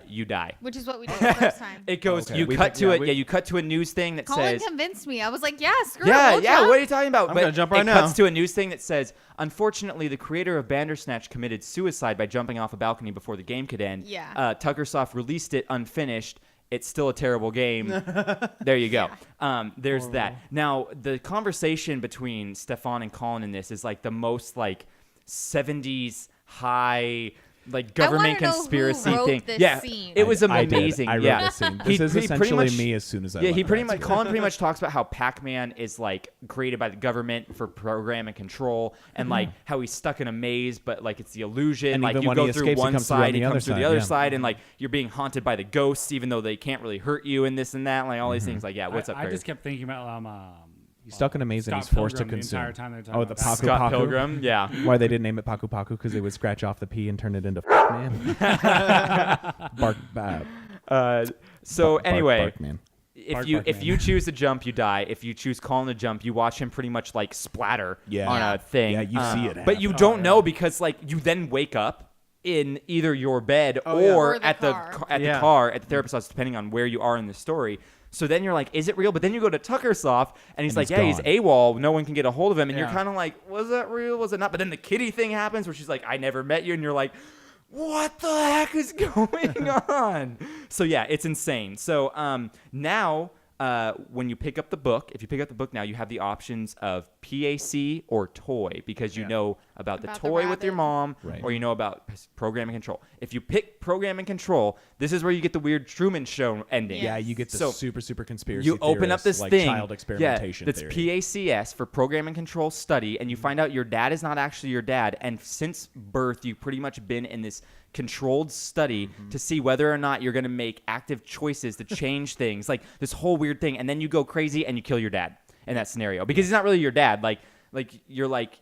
you die. Which is what we did the first time. It goes. Okay. You We- cut to yeah, it. we- Yeah, you cut to a news thing that Colin says. convinced me. I was like, yeah, screw Yeah, it. We'll yeah. jump. What are you talking about? I'm But gonna jump right it cuts now. to a news thing that says, unfortunately, the creator of Bandersnatch committed suicide by jumping off a balcony before the game could end. Yeah. Tuckersoft released it unfinished. It's still a terrible game. There you go. There's that. Now, the conversation between Stefan and Colin in this is like the most like 70s high like government know who conspiracy wrote thing. this Yeah, scene. it was I did. amazing. I wrote yeah. this scene. He- This is he pretty essentially much- me as soon as I Yeah, he left pretty grad much school. Colin pretty much talks about how Pac-Man is like created by the government for program and control, and like how he's stuck in a maze, but like it's the illusion. And like even you when go he through escapes, he one comes through on side, the he other comes through the side, other yeah. side, and like you're being haunted by the ghosts, even though they can't really hurt you, and this and that, like all these things. Like, yeah, what's up, I Curtis? just kept thinking about He's stuck in a maze and Scott he's forced to Pilgrim the consume. entire time they're talking Oh, about the that. Paku Scott Paku? Pilgrim, yeah. Why they didn't name it Paku Paku? Because they would scratch off the P and turn it into man. Bark bad. So anyway, bark, man. Bark, if man. you choose to jump, you die. If you choose Colin to jump, you watch him pretty much like splatter Yeah. on Yeah. a thing. Yeah, you see it but you happen. don't know because like you then wake up in either your bed yeah. or Or the at the car. at the Yeah. car at the therapist's office, depending on where you are in the story. So then you're like, is it real? But then you go to Tuckersoft and he's And like, he's yeah, he's gone. AWOL. No one can get a hold of him. And you're Yeah. kind of like, was that real? Was it not? But then the kitty thing happens where she's like, I never met you. And you're like, what the heck is going on? So yeah, it's insane. So now when you pick up the book, if you pick up the book now, you have the options of PAC or toy because you know about the About the toy with your rabbit. mom Right. or you know about program and control. If you pick program and control, this is where you get the weird Truman Show ending. Yeah. Yeah, you get the So, super conspiracy. You open up theorists, this like thing, child experimentation that's theory. PACS for program and control study, and you find out your dad is not actually your dad, and since birth you've pretty much been in this controlled study to see whether or not you're going to make active choices to change things, like this whole weird thing, and then you go crazy and you kill your dad in that scenario because he's not really your dad. Like you're like,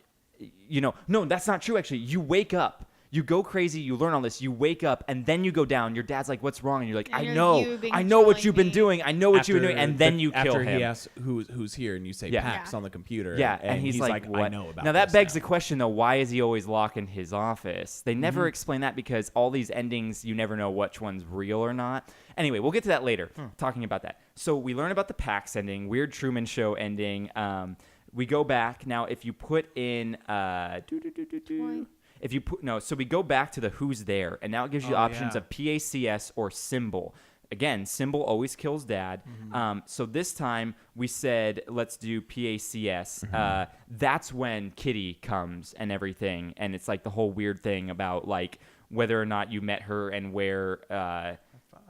no, that's not true. Actually, you wake up. You go crazy, you learn all this, you wake up, and then you go down. Your dad's like, what's wrong? And you're like, And I you're know you being what you've controlling been me. doing. I know what you've been doing. And then you kill after him. he asks who's here, and you say Yeah. Pax Yeah. on the computer. Yeah, and he's like, what? I know about now that this begs now. the question, though, why is he always locked in his office? They never explain that because all these endings, you never know which one's real or not. Anyway, we'll get to that later, talking about that. So we learn about the PAX ending, weird Truman Show ending. We go back. Now, if you put in... Toy. If you put so we go back to the who's there, and now it gives you options yeah. of PACS or symbol. Again, symbol always kills dad. So this time we said let's do PACS. That's when Kitty comes and everything, and it's like the whole weird thing about like whether or not you met her and where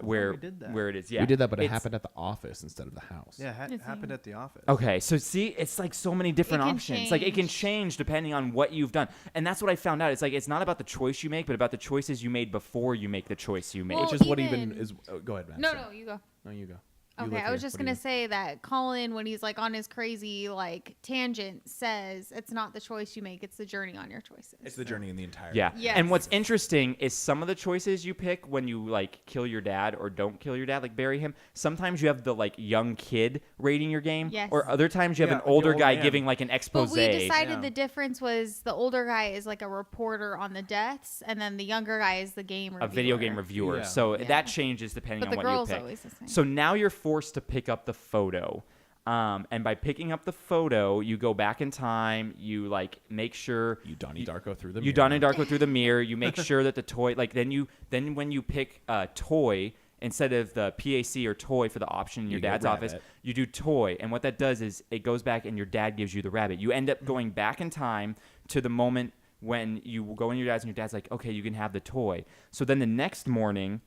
we did that. where it is. Yeah, We did that, but it It's- happened at the office instead of the house. Yeah, It's happened you. at the office. Okay, so see, it's like so many different It can options. Like it can change. change depending on what you've done, and that's what I found out. It's like it's not about the choice you make, but about the choices you made before you make the choice you made. Well, Which is what even- even is. Oh, go ahead, man. No, sorry. no, you go. No, you go. Okay, live I was here. just What do you gonna do? say that Colin, when he's like on his crazy like tangent, says it's not the choice you make; it's the journey on your choices. It's the journey in the entire. Yeah. Yes. And what's interesting is some of the choices you pick when you like kill your dad or don't kill your dad, like bury him. Sometimes you have the like young kid rating your game, Yes. or other times you have Yeah, an the older old guy man. giving like an But expose. we decided Yeah. the difference was the older guy is like a reporter on the deaths, and then the younger guy is the game reviewer. A video game reviewer. Yeah. So Yeah. that changes depending But on the what girl's you pick. always the same. So now you're forced to pick up the photo. And by picking up the photo, you go back in time. You like make sure You Donnie Darko through the. you Donnie Darko through the mirror. You make sure that the toy, like then when you pick a toy instead of the PAC or toy for the option in your You go dad's office, rabbit. you do toy. And what that does is it goes back and your dad gives you the rabbit. You end up going back in time to the moment when you go in your dad's and your dad's like, okay, you can have the toy. So then the next morning,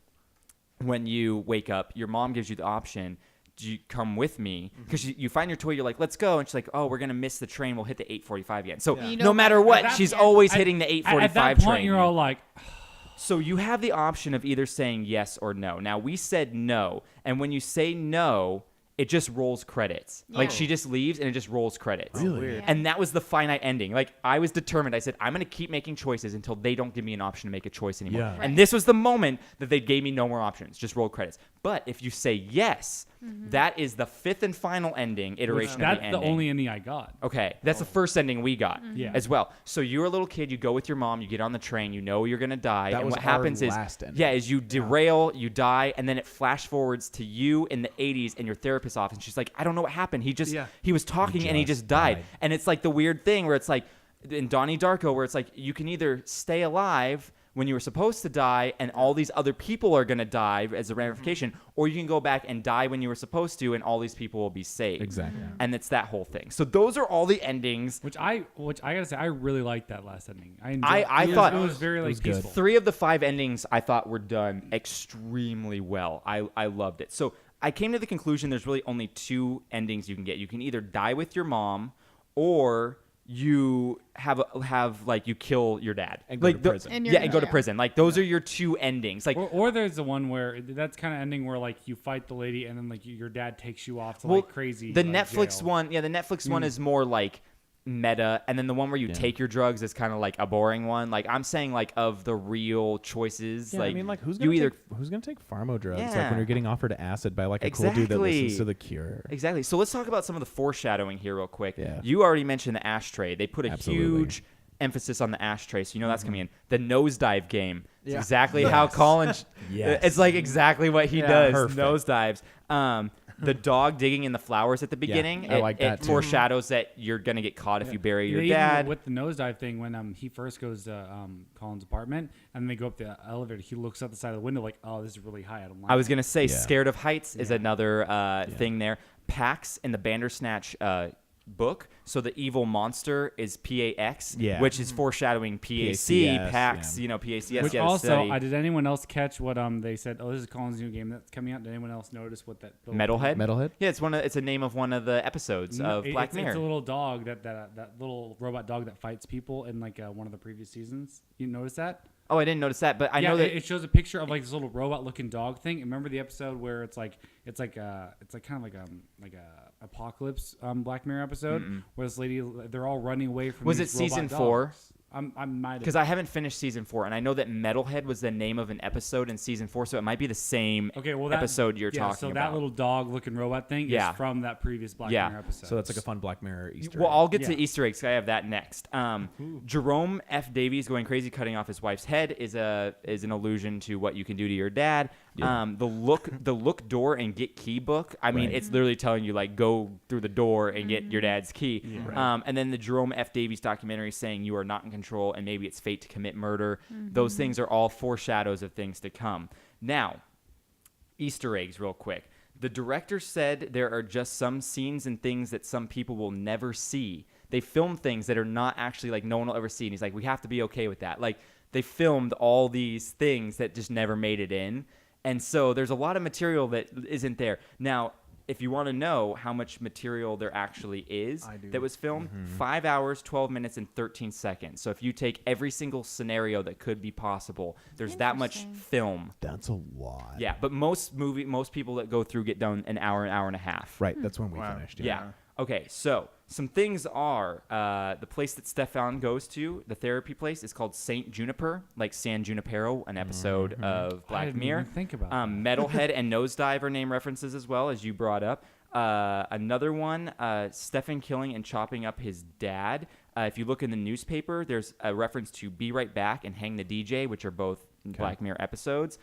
when you wake up, your mom gives you the option. Do you come with me? Because you find your toy, you're like, let's go. And she's like, oh, we're going to miss the train. We'll hit the 8:45 again. So You no know matter better. what, That- she's yeah. always hitting the 8:45 At that point, train. you're all like, So you have the option of either saying yes or no. Now, we said no. And when you say no, it just rolls credits. Like Yeah. she just leaves and it just rolls credits. Really? Weird. Yeah. And that was the finite ending. Like I was determined. I said, I'm going to keep making choices until they don't give me an option to make a choice anymore. Yeah. And this was the moment that they gave me no more options, just roll credits. But if you say yes, that is the fifth and final ending iteration of that's the the ending. only ending I got. Okay, that's the first ending we got Yeah. as well. So you're a little kid, you go with your mom, you get on the train, you know you're gonna die, That and was what our happens is, last ending. yeah, is you derail, you die, and then it flash forwards to you in the 80s in your therapist's office. She's like, I don't know what happened. He was talking and he just died. And it's like the weird thing where it's like in Donnie Darko, where it's like you can either stay alive when you were supposed to die and all these other people are going to die as a ramification, or you can go back and die when you were supposed to and all these people will be saved. Exactly. And it's that whole thing. So those are all the endings. Which I gotta say, I really liked that last ending. I enjoyed, I it was- thought- it was very It like was good. peaceful. 3 of the 5 endings I thought were done extremely well. I loved it. So I came to the conclusion there's really only 2 endings you can get. You can either die with your mom or you have like you kill your dad And go like to prison. And yeah, you're and go to yeah. prison. Like those are your 2 endings. Like Or there's the one where that's kind of ending where like you fight the lady and then like your dad takes you off to well, like crazy. the like, Netflix jail. one, yeah, the Netflix one is more like meta, and then the one where you take your drugs is kind of like a boring one. Like I'm saying, like of the real choices, Yeah, like I mean, like who's you gonna either who's gonna take pharma drugs? Like Yeah. when you're getting offered acid by like a cool dude that listens Exactly. to The Cure. Exactly. So let's talk about some of the foreshadowing here real quick. Yeah. You already mentioned the ashtray. They put a Absolutely. huge emphasis on the ashtray, so you know that's coming in. The nosedive game. It's Yeah. exactly how Colin. Yes. It's like exactly what he Yeah. does. Perfect. Nosedives. The dog digging in the flowers at the beginning. I like that It too. foreshadows that you're gonna get caught if you bury your They even dad. with the nosedive thing when he first goes to Colin's apartment and they go up the elevator, he looks out the side of the window like, oh, this is really high. I don't like. I was gonna say, Yeah. scared of heights is another thing there. Pax in the Bandersnatch book. So the evil monster is PAX, Yeah. which is foreshadowing PAC, PACS, Pax, yeah. you know, PACS. Which you gotta also, study. did anyone else catch what they said? Oh, this is Colin's new game that's coming out. Did anyone else notice what that little Metalhead? Metalhead? Yeah, it's a name of one of the episodes No, of Black it's Mirror. a little dog that little robot dog that fights people in like one of the previous seasons. You notice that? Oh, I didn't notice that, but I yeah, know that it shows a picture of like this little robot-looking dog thing. Remember the episode where it's like kind of like a apocalypse Black Mirror episode where this lady they're all running away from. Was these it season robot 4? dogs. I might because I haven't finished season 4, and I know that Metalhead was the name of an episode in season 4, so it might be the same that episode you're yeah, talking so about. that little dog-looking robot thing Yeah. is from that previous Black Yeah. Mirror episode. So that's like a fun Black Mirror Easter. Well, egg. I'll get to Yeah. the Easter eggs. 'Cause I have that next. Jerome F. Davies going crazy, cutting off his wife's head is an allusion to what you can do to your dad. The look door and get key book. I mean, Right. it's literally telling you like go through the door and get your dad's key. And then the Jerome F. Davies documentary saying you are not in control and maybe it's fate to commit murder. Those things are all foreshadows of things to come. Now, Easter eggs, real quick. The director said there are just some scenes and things that some people will never see. They filmed things that are not actually like no one will ever see. And he's like, we have to be okay with that. Like they filmed all these things that just never made it in. And so there's a lot of material that isn't there. Now, if you want to know how much material there actually is I do. that was filmed, 5 hours, 12 minutes, and 13 seconds. So if you take every single scenario that could be possible, there's that much Interesting. film. That's a lot. Yeah, but most people that go through get done an hour and a half. Right. That's when we Wow. finished. Yeah. Okay, so some things are the place that Stefan goes to, the therapy place, is called Saint Juniper, like San Junipero, an episode of I Black didn't Mirror. even think about that. Metalhead and Nosedive are name references as well, as you brought up. Another one, Stefan killing and chopping up his dad. If you look in the newspaper, there's a reference to Be Right Back and Hang the DJ, which are both Black Mirror episodes.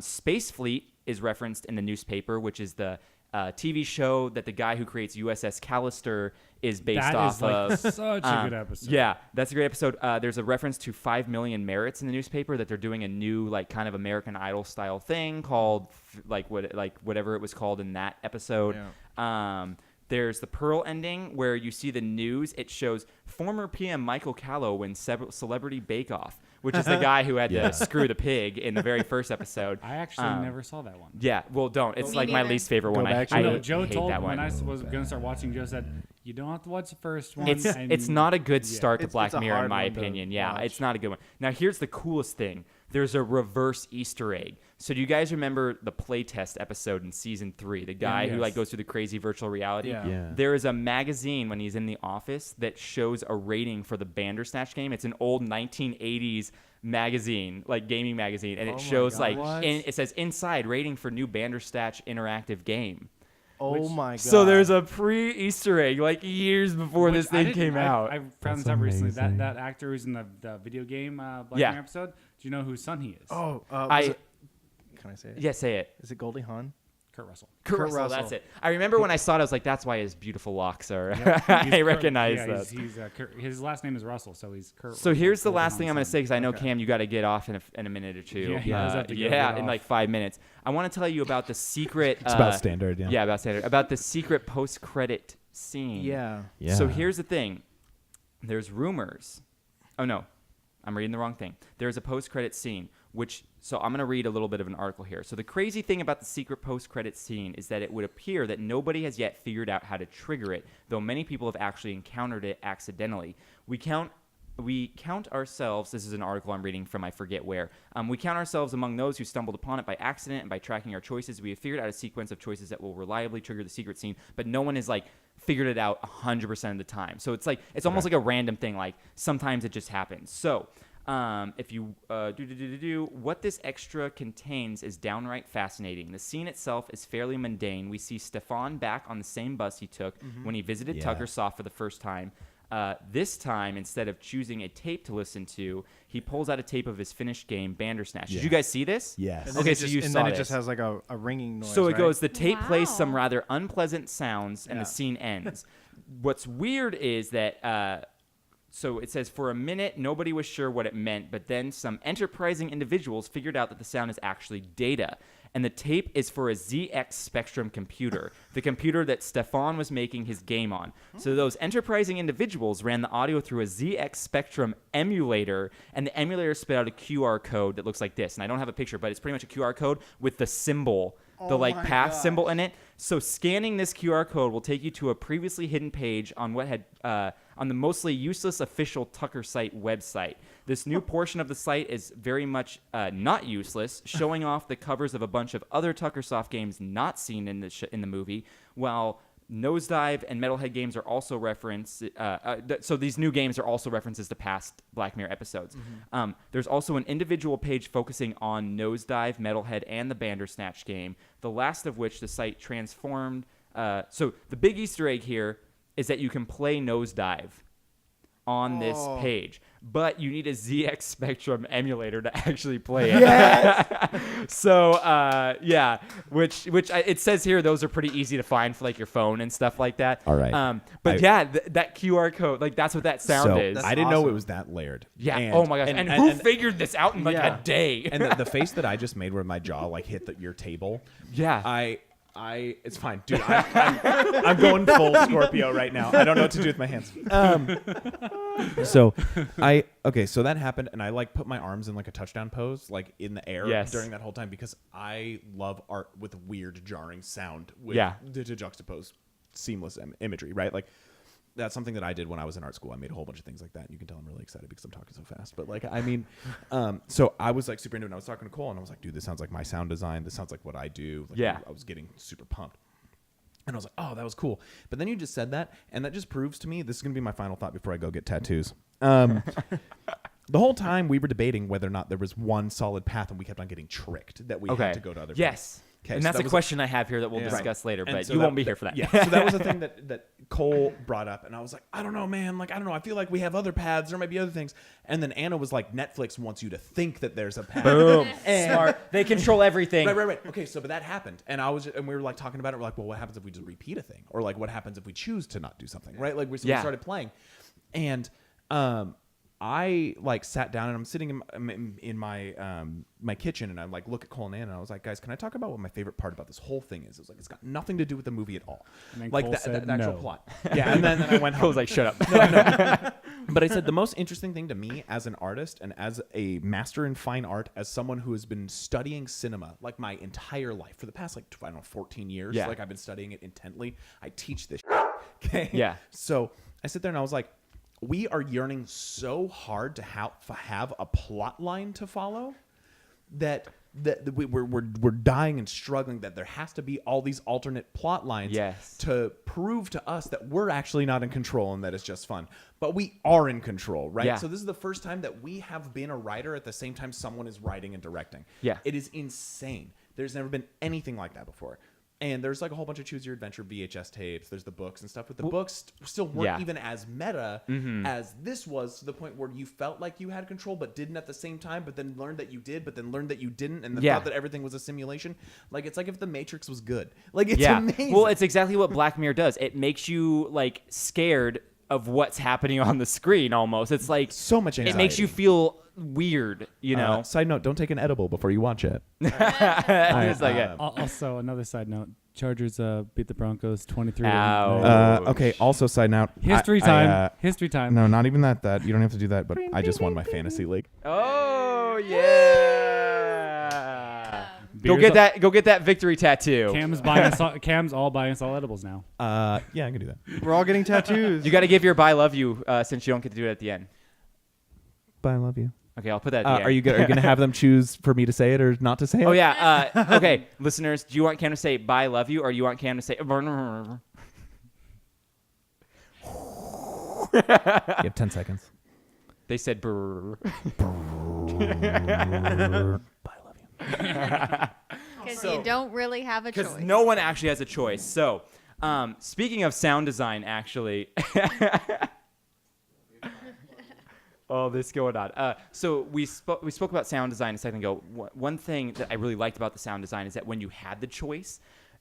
Space Fleet is referenced in the newspaper, which is the TV show that the guy who creates USS Callister is based That off is like of. such a good episode. Yeah, that's a great episode. There's a reference to 5 Million Merits in the newspaper that they're doing a new like kind of American Idol style thing called whatever it was called in that episode. There's the Pearl ending where you see the news. It shows former PM Michael Callow wins Celebrity Bake Off, which is the guy who had to screw the pig in the very first episode. I actually never saw that one. Yeah, well, don't. It's Me like my neither. least favorite one. back to I it. No, hate Joe told that when one. I was going to start watching. Joe said, "You don't have to watch the first one." It's not a good start to It's Black a Mirror in hard my one to opinion. Yeah, watch. it's not a good one. Now here's the coolest thing. There's a reverse Easter egg. So do you guys remember the playtest episode in season 3? The guy who yes. like goes through the crazy virtual reality. Yeah. There is a magazine when he's in the office that shows a rating for the Bandersnatch game. It's an old 1980s magazine, like gaming magazine, and it shows like it says inside rating for new Bandersnatch interactive game. Oh my god. So there's a pre-Easter egg like years before this thing came out. I found this out recently. That actor who's in the video game Black Yeah. Mirror episode. Do you know whose son he is? Oh, can I say it? Yeah, say it. Is it Goldie Hawn? Kurt Russell. Kurt Kurt Russell, Russell. that's it. I remember when I saw it, I was like, that's why his beautiful locks are. He's I Kurt- recognize yeah, that. He's his last name is Russell, so he's Kurt. So Russell, here's the Goldie last thing I'm going Hawn's to say because I know, Okay. Cam, you got to get off in a minute or two. Yeah, he does have to go yeah, get in off. like 5 minutes. I want to tell you about the secret. It's about standard. Yeah. Yeah, about standard. About the secret post-credit scene. Yeah. Yeah. So here's the thing. There's rumors. Oh, no. I'm reading the wrong thing. There's a post-credit scene, so I'm going to read a little bit of an article here. So the crazy thing about the secret post-credit scene is that it would appear that nobody has yet figured out how to trigger it, though many people have actually encountered it accidentally. We count ourselves, this is an article I'm reading from I forget where, we count ourselves among those who stumbled upon it by accident, and by tracking our choices, we have figured out a sequence of choices that will reliably trigger the secret scene, but no one has like figured it out 100% of the time. So it's like, it's almost like a random thing, like sometimes it just happens. So if you what this extra contains is downright fascinating. The scene itself is fairly mundane. We see Stefan back on the same bus he took when he visited Tucker Soft for the first time. This time, instead of choosing a tape to listen to, he pulls out a tape of his finished game, Bandersnatch. Did you guys see this? Yes. And then Okay, it so just, you and saw then it this. just has like a ringing noise. So it right? goes, the tape plays some Wow. rather unpleasant sounds, and the scene ends. What's weird is that, so it says, for a minute, nobody was sure what it meant, but then some enterprising individuals figured out that the sound is actually data. And the tape is for a ZX Spectrum computer, the computer that Stefan was making his game on. So those enterprising individuals ran the audio through a ZX Spectrum emulator, and the emulator spit out a QR code that looks like this. And I don't have a picture, but it's pretty much a QR code with the symbol, the like path symbol in it. So scanning this QR code will take you to a previously hidden page on what had on the mostly useless official Tucker site website. This new portion of the site is very much not useless, showing off the covers of a bunch of other Tucker Soft games not seen in the movie, while Nosedive and Metalhead games are also referenced. So these new games are also references to past Black Mirror episodes. There's also an individual page focusing on Nosedive, Metalhead, and the Bandersnatch game, the last of which the site transformed. So the big Easter egg here is that you can play Nosedive on this page, but you need a ZX Spectrum emulator to actually play it. So yeah, which it says here those are pretty easy to find for like your phone and stuff like that. All right. But that QR code, like that's what that sound is. I didn't know it was that layered. Yeah. And, oh my gosh. And who figured this out in like Yeah. a day? and the face that I just made where my jaw like hit your table. Yeah. I It's fine, dude. I'm going full Scorpio right now. I don't know what to do with my hands. So that happened, and I like put my arms in like a touchdown pose, like in the air during that whole time, because I love art with weird jarring sound to juxtapose seamless imagery, right? Like that's something that I did when I was in art school. I made a whole bunch of things like that. And you can tell I'm really excited because I'm talking so fast. But like, I mean, so I was like super into it. And I was talking to Cole, and I was like, dude, this sounds like my sound design. This sounds like what I do. Like, I was getting super pumped. And I was like, oh, that was cool. But then you just said that, and that just proves to me, this is going to be my final thought before I go get tattoos. The whole time we were debating whether or not there was one solid path, and we kept on getting tricked that we had to go to other paths. Okay, and that's a question I have here that we'll discuss later, but so you won't be here for that. Yeah, so that was a thing that Cole brought up, and I was like, I don't know, man. Like, I don't know. I feel like we have other paths. There might be other things. And then Anna was like, Netflix wants you to think that there's a path. Boom. Smart. They control everything. Right. Okay, so but that happened, and we were like talking about it. We're like, well, what happens if we just repeat a thing, or like what happens if we choose to not do something, right? Like we started playing, and I like sat down, and I'm sitting in my my kitchen, and I like look at Cole and Anna, and I was like, guys, can I talk about what my favorite part about this whole thing is? It was like, it's got nothing to do with the movie at all. Like the actual plot. Yeah, and then I went home. Cole's like, shut up. No. But I said the most interesting thing to me as an artist and as a master in fine art, as someone who has been studying cinema like my entire life for the past 14 years. Like I've been studying it intently. I teach this. Okay. Yeah. So I sit there and I was like, we are yearning so hard to have a plot line to follow that we're dying and struggling that there has to be all these alternate plot lines to prove to us that we're actually not in control and that it's just fun. But we are in control, right? Yeah. So this is the first time that we have been a writer at the same time someone is writing and directing. Yeah. It is insane. There's never been anything like that before. And there's like a whole bunch of Choose Your Adventure VHS tapes. There's the books and stuff. But the books still weren't even as meta as this was, to the point where you felt like you had control but didn't at the same time, but then learned that you did, but then learned that you didn't, and then thought that everything was a simulation. Like, it's like if The Matrix was good. Like, it's amazing. Well, it's exactly what Black Mirror does. It makes you like scared of what's happening on the screen almost. It's like so much anxiety. It makes you feel weird, you know. Side note, don't take an edible before you watch it. It's like also, another side note, Chargers beat the Broncos 23. Okay, also side note. History time. History time. No, not even that. You don't have to do that, but I just won my fantasy league. Oh, yeah. Go get that victory tattoo. Cam's all buying us all edibles now. Yeah, I can do that. We're all getting tattoos. You got to give your bye love you since you don't get to do it at the end. Bye, I love you. Okay, I'll put that at the end. Are you going to have them choose for me to say it or not to say it? Oh, yeah. Okay, listeners, do you want Cam to say bye, love you, or you want Cam to say... You have 10 seconds. They said brrr. Bye, love you. Because you don't really have a choice. Because no one actually has a choice. So, speaking of sound design, actually... Oh, this is going on. So we spoke about sound design a second ago. One thing that I really liked about the sound design is that when you had the choice,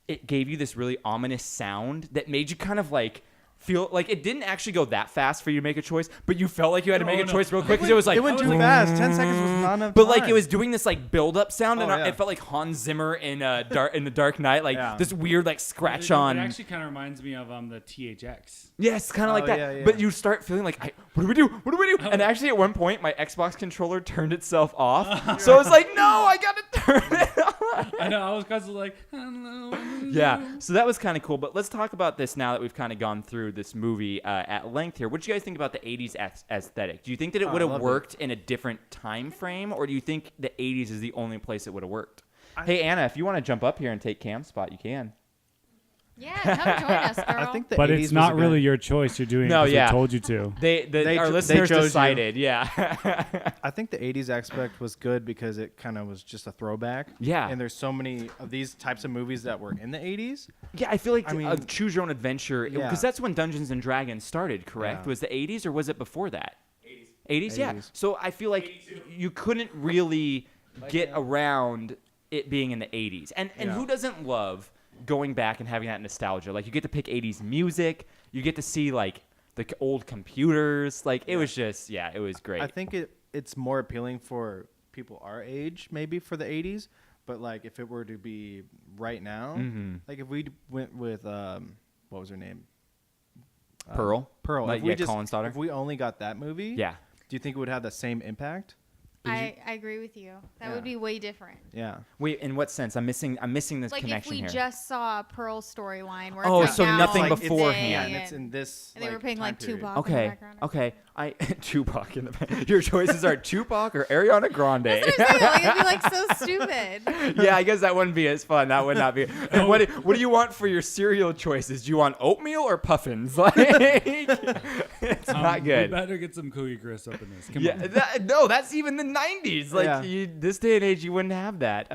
it gave you this really ominous sound that made you kind of like feel like it didn't actually go that fast for you to make a choice, but you felt like you had to make a choice real quick because it was like it went too fast. 10 seconds was not enough but time. like it was doing this like build up sound, and yeah. it felt like Hans Zimmer in the Dark Knight, like this weird like scratch on. It actually kind of reminds me of the THX. Yes, kind of like that. Yeah. But you start feeling like, what do we do? What do we do? And actually, at one point, my Xbox controller turned itself off. So I was like, no, I gotta turn it on. I know. I was constantly like, hello. Yeah. So that was kind of cool. But let's talk about this now that we've kind of gone through this movie at length here. What do you guys think about the 80s aesthetic? Do you think that it would have worked in a different time frame, or do you think the 80s is the only place it would have worked? Hey, Anna, if you want to jump up here and take Cam's spot, you can. Yeah, come join us, girl. I think the but 80s it's was not a really good- your choice. You're doing it No, because yeah. they told you to. Our listeners chose you. decided, yeah. I think the 80s aspect was good because it kind of was just a throwback. Yeah. And there's so many of these types of movies that were in the 80s. Yeah, I feel like I mean- Choose Your Own Adventure, Yeah. because that's when Dungeons and Dragons started, correct? Yeah. Was the 80s or was it before that? 80s, yeah. 80s. So I feel like you couldn't really get around it being in the 80s. And Yeah. who doesn't love going back and having that nostalgia? Like, you get to pick 80s music, you get to see like the old computers. Like, it was just, it was great. I think it's more appealing for people our age, maybe for the 80s. But like, if it were to be right now, like if we went with what was her name? Pearl. Pearl. Like, If we yeah, just, Colin's daughter. if we only got that movie, Yeah. do you think it would have the same impact? I agree with you. That Yeah. would be way different. Yeah. Wait, in what sense? I'm missing this Like if connection we here. just saw Pearl's storyline where Oh, it's like so now nothing it's beforehand. today And it's in this. and they were like, playing time like period. Tupac in the Okay. background. Okay. Tupac in the back. Your choices are Tupac or Ariana Grande. That's what I'm saying. Like, it'd be like so stupid. Yeah, I guess that wouldn't be as fun. That would not be. And what do you want for your cereal choices? Do you want oatmeal or puffins? Like, it's not We good. better get some Cookie Crisp up in this. Come Yeah, on. no, that's even the 90s. Like, Yeah. this day and age, you wouldn't have that.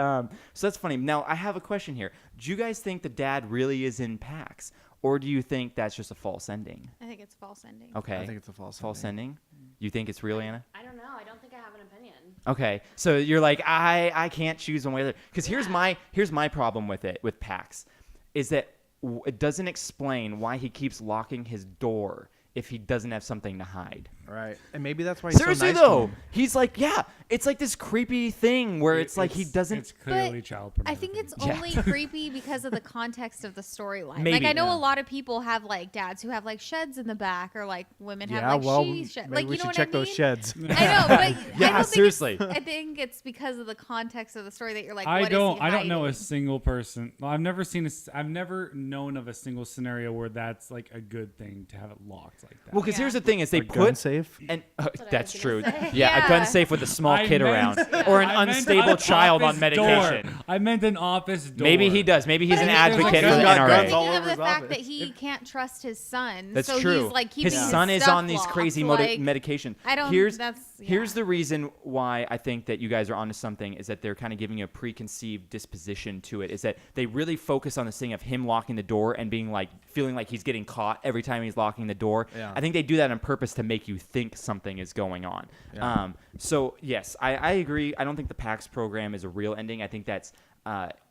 So that's funny. Now, I have a question here. Do you guys think the dad really is in PAX? Or do you think that's just a false ending? I think it's false ending. Okay. I think it's a false ending. You think it's real, Anna? I don't know. I don't think I have an opinion. Okay, so you're like, I can't choose one way or the other. Because here's my problem with PAX, is that it doesn't explain why he keeps locking his door if he doesn't have something to hide. Right. And maybe that's why he's Seriously so nice to though, him. he's like, yeah, it's like this creepy thing where it's like he doesn't. It's clearly But child I pornography. think it's Yeah. only creepy because of the context of the storyline. Like Maybe. I know Yeah. a lot of people have like dads who have like sheds in the back, or like women have Yeah, like well, she shed. maybe Like we you know should what check I those mean? sheds. I know, but I Yeah, don't seriously. Think I think it's because of the context of the story that you're like. I what is don't. he I don't know a hiding? single person. Well, I've never seen. I've never known of a single scenario where that's like a good thing to have it locked like that. Well, because Yeah. here's the thing: is they A gun put safe. and what I that's was true. gonna say. Yeah, a Yeah. gun safe with a small I kid meant- around, or an I meant unstable an child on office medication. door. I meant an office door. Maybe he does. Maybe he's But an I think advocate also for the got NRA. guns all thinking of over the his fact office. that he can't trust his son. That's so true. He's like keeping His son is stuff on these locked. crazy Like, medication. I don't. Here's That's here's yeah. the reason why I think that you guys are onto something is that they're kind of giving you a preconceived disposition to it. Is that they really focus on this thing of him locking the door and being like feeling like he's getting caught every time he's locking the door. Yeah. I think they do that on purpose to make you think something is going on. Yeah. So yes, I agree. I don't think the PAX program is a real ending. I think that's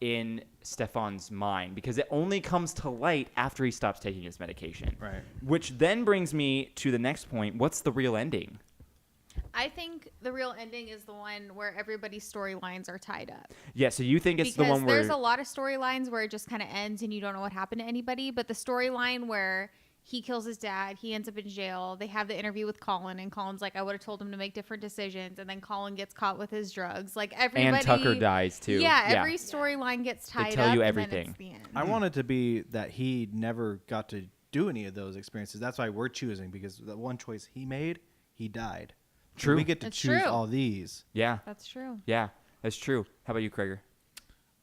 in Stefan's mind because it only comes to light after he stops taking his medication. Right. Which then brings me to the next point. What's the real ending? I think the real ending is the one where everybody's storylines are tied up. Yeah, so you think it's Because the one where there's a lot of storylines where it just kind of ends and you don't know what happened to anybody. But the storyline where he kills his dad, he ends up in jail. They have the interview with Colin, and Colin's like, I would have told him to make different decisions. And then Colin gets caught with his drugs. Like everybody. and Tucker dies too. Yeah, every storyline gets tied tell up. you And then everything. it's the end. I want it to be that he never got to do any of those experiences. That's why we're choosing because the one choice he made, he died. So True. we get to That's choose true. all these. Yeah, That's true. yeah, that's true. How about you, Krager?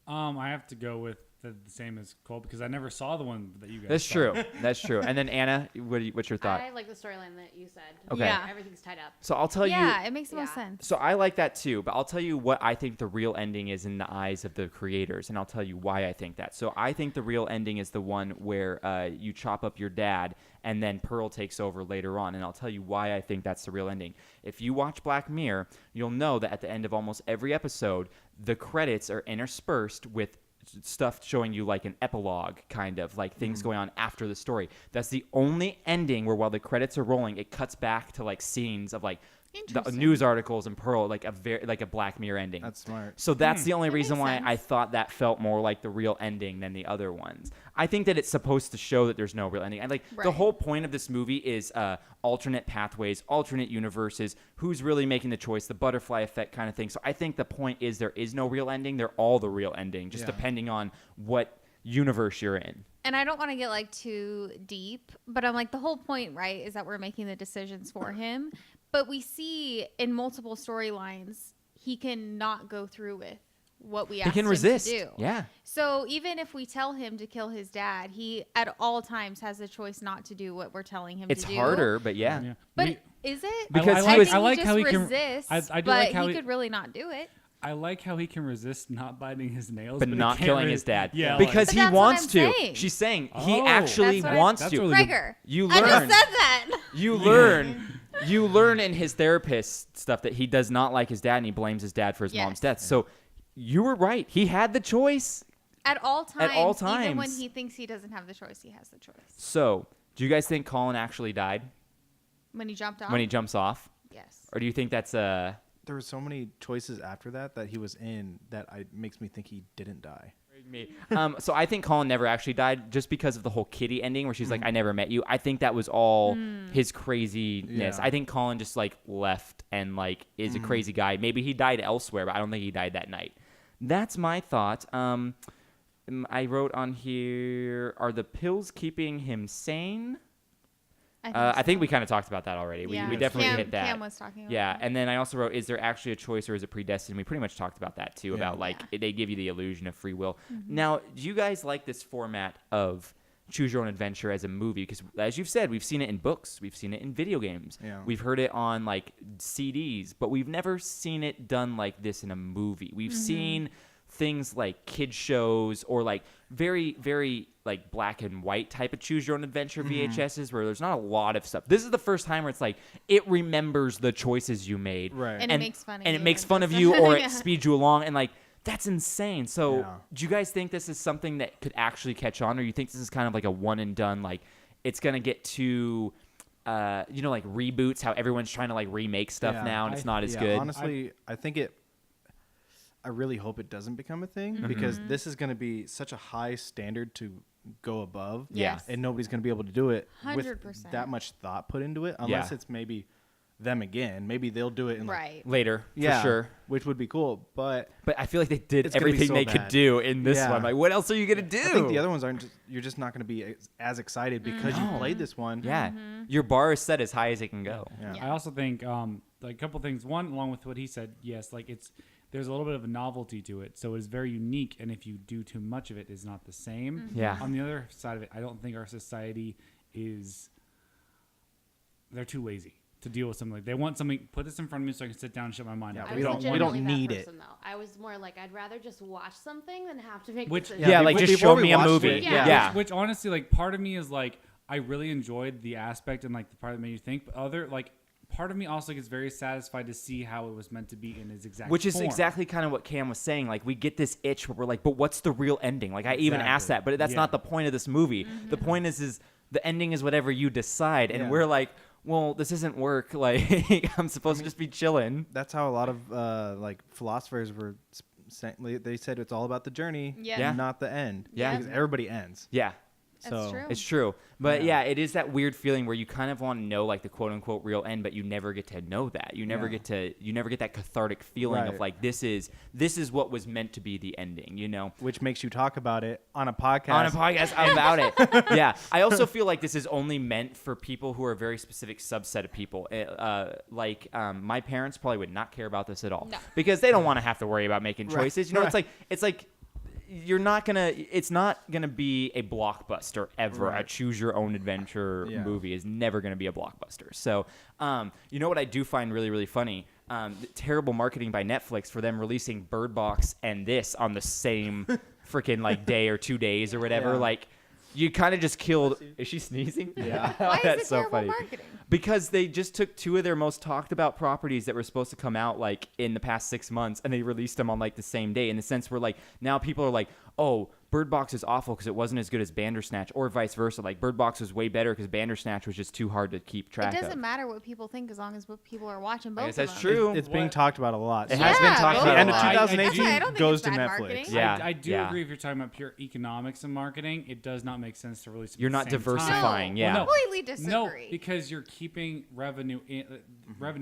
I have to go with the same as Cole because I never saw the one that you guys. That's saw. true. That's true. And then Anna, what's your thought? I like the storyline that you said. Okay. Yeah. Everything's tied up. So I'll tell you. Yeah, it makes the most Yeah. sense. So I like that too, but I'll tell you what I think the real ending is in the eyes of the creators, and I'll tell you why I think that. So I think the real ending is the one where you chop up your dad, and then Pearl takes over later on, and I'll tell you why I think that's the real ending. If you watch Black Mirror, you'll know that at the end of almost every episode, the credits are interspersed with stuff showing you like an epilogue, kind of like things going on after the story. That's the only ending where while the credits are rolling, it cuts back to like scenes of like the Interesting. news articles and Pearl, like a Black Mirror ending. That's smart. So that's the only That reason makes why sense. I thought that felt more like the real ending than the other ones. I think that it's supposed to show that there's no real ending. And like the Right. whole point of this movie is alternate pathways, alternate universes, who's really making the choice, the butterfly effect kind of thing. So I think the point is there is no real ending. They're all the real ending, just Yeah. depending on what universe you're in. And I don't want to get like too deep, but I'm like the whole point, right, is that we're making the decisions for him. But we see in multiple storylines he can not go through with what we He asked can him resist. to do. Yeah. So even if we tell him to kill his dad, he at all times has the choice not to do what we're telling him It's to do. harder, but yeah. Yeah. But We- is it? Because I he was- like, I like how he can. resist, I do but like how he could really not do it. I like how he can resist not biting his nails, But he not can't killing re- his dad. Yeah, Because But he that's what wants I'm to. saying. She's saying he Oh. actually That's what wants That's to. really good. Gregor, You I learn. just said that. You learn in his therapist stuff that he does not like his dad and he blames his dad for his mom's Yes. death. So you were right. He had the choice. At all times. At all Even when times. he thinks he doesn't have the choice, he has the choice. So do you guys think Colin actually died When he jumped off? when he jumps off? Yes. Or do you think that's there were so many choices after that he was in that makes me think he didn't die. Me. So I think Colin never actually died just because of the whole Kitty ending where she's like, I never met you. I think that was all his craziness. Yeah. I think Colin just like left and like is a crazy guy. Maybe he died elsewhere, but I don't think he died that night. That's my thought. I wrote on here, are the pills keeping him sane? I think we kind of talked about that already. We definitely hit that. Cam was talking about Yeah, that. and then I also wrote, is there actually a choice or is it predestined? We pretty much talked about that too, about like they give you the illusion of free will. Now, do you guys like this format of choose your own adventure as a movie? Because as you've said, we've seen it in books, we've seen it in video games, we've heard it on like CDs, but we've never seen it done like this in a movie. We've seen things like kid shows or like very, very like black and white type of choose your own adventure VHSs where there's not a lot of stuff. This is the first time where it's like it remembers the choices you made. Right. And it makes fun of and you it makes and fun of stuff. you or Yeah. it speeds you along and like that's insane. So Yeah. do you guys think this is something that could actually catch on or you think this is kind of like a one and done, like it's gonna get to like reboots, how everyone's trying to like remake stuff now and it's not as good? Honestly, I really hope it doesn't become a thing because this is going to be such a high standard to go above. Yeah. Yes. And nobody's going to be able to do it with 100%. that much thought put into it unless it's maybe them again. Maybe they'll do it in Right. Later, for sure. which would be cool. But But I feel like they did It's gonna be everything so they could bad. do in this Yeah. one. Like, what else are you gonna do? I think the other ones aren't. You're just not going to be as excited because you played this one. Yeah, your bar is set as high as it can go. Yeah. I also think like a couple things. One, along with what he said, yes, like there's a little bit of a novelty to it, so it's very unique. And if you do too much of it, it's not the same. Yeah. On the other side of it, I don't think our society they're too lazy to deal with something like they want something. Put this in front of me so I can sit down and shut my mind Yeah, out. I we was don't legitimately that need it. person, Though. I was more like, I'd rather just watch something than have to make Which- decisions. Yeah, like before- just show before we me a watched movie. it, yeah. Which honestly, like, part of me is like, I really enjoyed the aspect and like the part that made you think, but part of me also gets very satisfied to see how it was meant to be in its exact Which is form. exactly kind of what Cam was saying. Like, we get this itch where we're like, but what's the real ending? Like, I even asked that, but that's not the point of this movie. The point is the ending is whatever you decide. And we're like, well, this isn't work. Like, I'm supposed to just be chilling. That's how a lot of like philosophers were saying. They said it's all about the journey, Yeah. not the end. Yeah. Because everybody ends. Yeah. That's So true. It's true. But yeah, it is that weird feeling where you kind of want to know like the quote unquote real end, but you never get to know that. You never get that cathartic feeling of Right. like this is what was meant to be the ending, you know? which makes you talk about it on a podcast. On a podcast about it. Yeah. I also feel like this is only meant for people who are a very specific subset of people. My parents probably would not care about this at all. No. Because they don't want to have to worry about making Right. choices. You know, it's like it's not gonna be a blockbuster ever. Right. A choose your own adventure Yeah. movie is never gonna be a blockbuster. So, you know what I do find really, really funny? The terrible marketing by Netflix for them releasing Bird Box and this on the same freaking like day or 2 days or whatever. Yeah. Like, you kind of just killed. Is she sneezing? Yeah. Why is That's it so terrible funny. marketing? Because they just took two of their most talked about properties that were supposed to come out like in the past 6 months and they released them on like the same day, in the sense where like now people are like, oh, Bird Box is awful because it wasn't as good as Bandersnatch, or vice versa. Like Bird Box was way better because Bandersnatch was just too hard to keep track It of. doesn't matter what people think as long as what people are watching both I guess of that's them. true. It's being talked about a lot. It So has been Yeah, talked both about the end a of lot. 2018 That's why I don't think goes it's to bad Netflix. marketing. Yeah. I do yeah. agree if you're talking about pure economics and marketing, it does not make sense to release. Them You're at the not same diversifying, time. yeah. Well, Completely no, disagree. because you're keeping revenue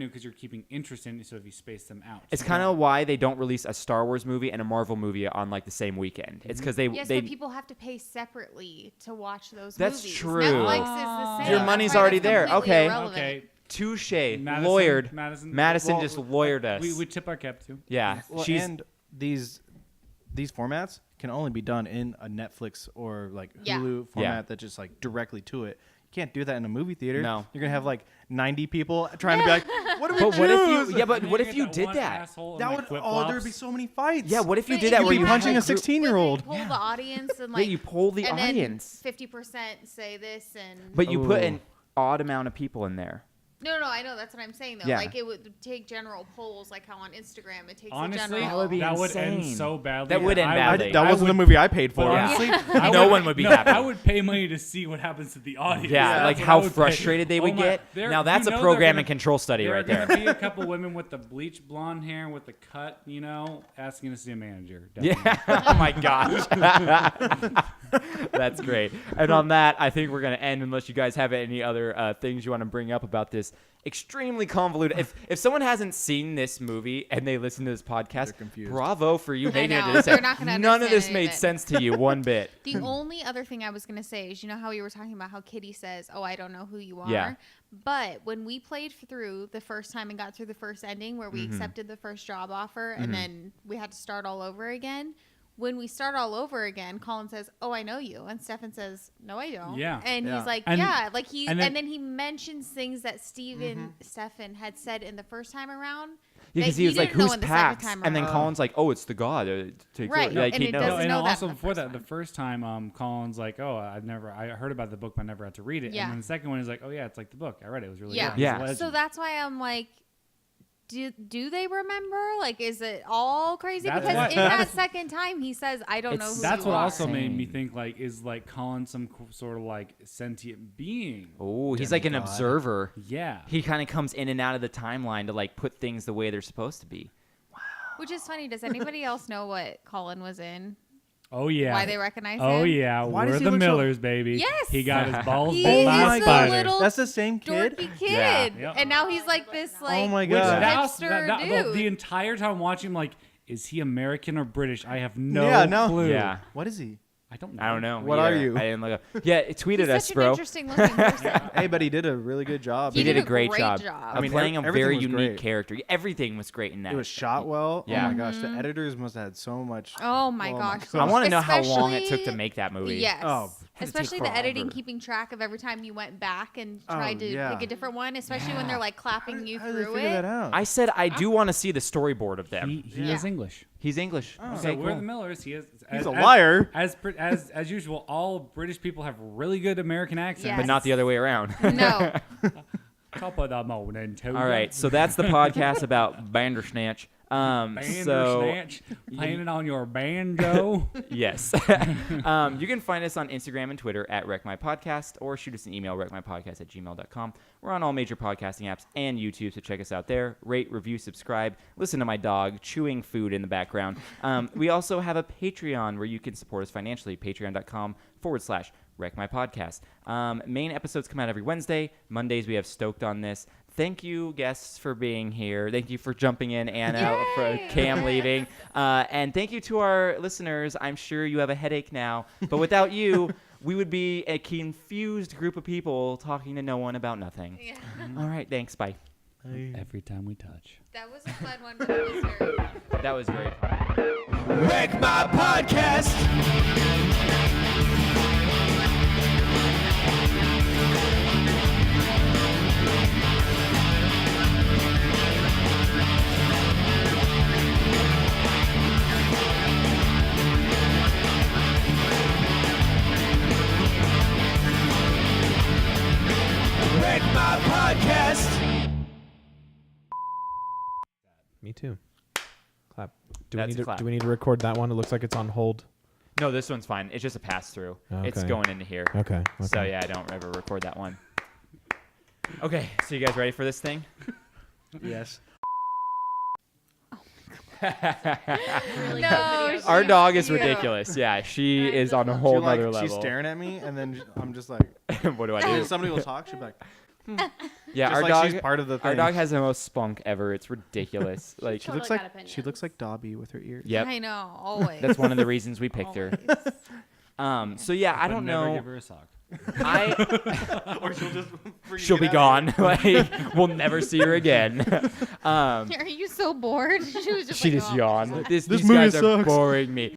because you're keeping interest in it. So if you space them out, It's kind of why they don't release a Star Wars movie and a Marvel movie on like the same weekend. It's because Yes, they but people have to pay separately to watch those That's movies. true. Netflix is the same. Your That's money's why already that's there. completely Okay. irrelevant. okay. touche, Madison- lawyered. Madison- Just lawyered us. We tip our cap too. yeah, Well, she's and these formats can only be done in a Netflix or like Yeah. Hulu Yeah. format that just like directly to it. You can't do that in a movie theater. No. You're gonna have like 90 people trying to be like, what do we But choose? what if you? Yeah, but And what you if get you that did one that? asshole in, That like, would flip-flops. there'd be so many fights. Yeah, what if you But did if that where you you had, punching like, a 16-year-old? Pull the audience and Yeah, like you poll the and audience. then 50% say this and But you put Ooh. an odd amount of people in there. No, I know. That's what I'm saying, though. Yeah. Like, it would take general polls, like how on Instagram it takes Honestly, a general. That would be that would end insane. so badly. That would end badly. That wasn't the movie I paid for. But Yeah. honestly, No one would be happy. I would pay money to see what happens to the audience. Yeah, like That's what I how would pay. frustrated they would Oh my- get. there- Now that's you a know program they're and gonna- control study There right are there. gonna be a couple women with the bleached blonde hair with the cut, asking to see a manager. Definitely. Yeah. Oh my gosh. That's great. And on that, I think we're gonna end unless you guys have any other things you want to bring up about this extremely convoluted. If someone hasn't seen this movie and they listen to this podcast, confused. bravo for you making it know. to this. They're not gonna None of understand this any made of it. sense to you one bit. The only other thing I was going to say is, you know how we were talking about how Kitty says, "Oh, I don't know who you are." Yeah. But when we played through the first time and got through the first ending where we accepted the first job offer and then we had to start all over again, when we start all over again, Colin says, "Oh, I know you," and Stefan says, "No, I don't." Yeah. And Yeah. he's like, And- "Yeah," like he, and and then- then he mentions things that Stefan had said in the first time around. Yeah, because that he was like, didn't know "Who's in the second Pax?" time And then around. Colin's like, "Oh, it's the god." Takes Right, over. Like, and he it knows. doesn't and know that also in the before first that, the one. first time, Colin's like, "Oh, I heard about the book, but I never had to read it." Yeah. And then the second one is like, "Oh yeah, it's like the book. I read it. It was really Yeah. good. It's a Yeah. legend." So that's why I'm like, do they remember? Like, is it all crazy? That's Because why- in that that's- second time, he says, "I don't know It's- who That's you what are." also made me Insane. think like, is like Colin some sort of like sentient being? Oh, he's like an Demigod. observer. Yeah. He kind of comes in and out of the timeline to like put things the way they're supposed to be. Which is funny. Does anybody else know what Colin was in? Oh yeah. Why they recognize Oh him? yeah. Why We're does he the look so- Millers, baby. Yes. He got his balls He bitten is by a the spider. little That's the same kid. dorky kid, Yeah. Yep. and now he's like this, like, Oh my Which God. hipster dude. the entire time watching him, like, is he American or British? I have no Yeah, no. clue. Yeah. What is he? I don't know. I don't know. What either. are you? I didn't look up. Yeah, it tweeted He's us, such bro. an interesting looking person. Hey, but he did a really good job. He did a great job. I Of mean, playing a everything very was unique great. character. Everything was great in that. It was shot well. Yeah. Oh my gosh, the editors must have had so much. Oh my Oh my gosh! God. I want to know how long it took to Especially- make that movie. Yes. Oh, had to take especially the editing, forever. keeping track of every time you went back and Oh, tried to yeah. pick a different one, especially when Yeah. they're like clapping you How did they through figure that it. out? I said I do want to see the storyboard of them. He Yeah. is English. He's English. Oh. So Okay, we're cool. the Millers. He is. He's a liar. As usual, all British people have really good American accents. Yes. But not the other way around. No. Top of the morning, to All right, so that's the podcast about Bandersnatch. So Bandersnatch, playing it on your banjo. yes, you can find us on Instagram and Twitter at WreckMyPodcast, or shoot us an email, wreckmypodcast@gmail.com. We're on all major podcasting apps and YouTube, so check us out there. Rate, review, subscribe. Listen to my dog chewing food in the background. We also have a Patreon where you can support us financially, patreon.com/WreckMyPodcast. Main episodes come out every Wednesday. Mondays we have Stoked on This. Thank you, guests, for being here. Thank you for jumping in, Anna, for Cam leaving. And thank you to our listeners. I'm sure you have a headache now. But without you, we would be a confused group of people talking to no one about nothing. Yeah. All right, thanks. Bye. Every time we touch. That was a fun one, but it was very That was very fun. Wreck My Podcast. Wreck My Podcast. Me too. Clap. Do That's we need to clap. do we need to record that one? It looks like it's on hold. No, this one's fine. It's just a pass-through. It's Okay. going into here. Okay. So, yeah, I don't ever record that one. Okay, so you guys ready for this thing? Yes. Really No, good video. Our dog is Yeah. ridiculous. Yeah, she Right, is on a just- whole She, like, nother level. She's staring at me, and then I'm just like, What do I and do? somebody will talk. She'll be like, Yeah, just our like dog. she's part of the thing. Our dog has the most spunk ever. It's ridiculous. Like, She Totally looks got like opinions. she looks like Dobby with her ears. yep. I know, always. That's one of the reasons we picked her. Always. So yeah, I But don't never know. Give her a sock. I Or she'll just she'll be gone. Like we'll never see her again. Are you so bored? She was just She like, just "Oh." yawned. These movie guys are sucks. boring me.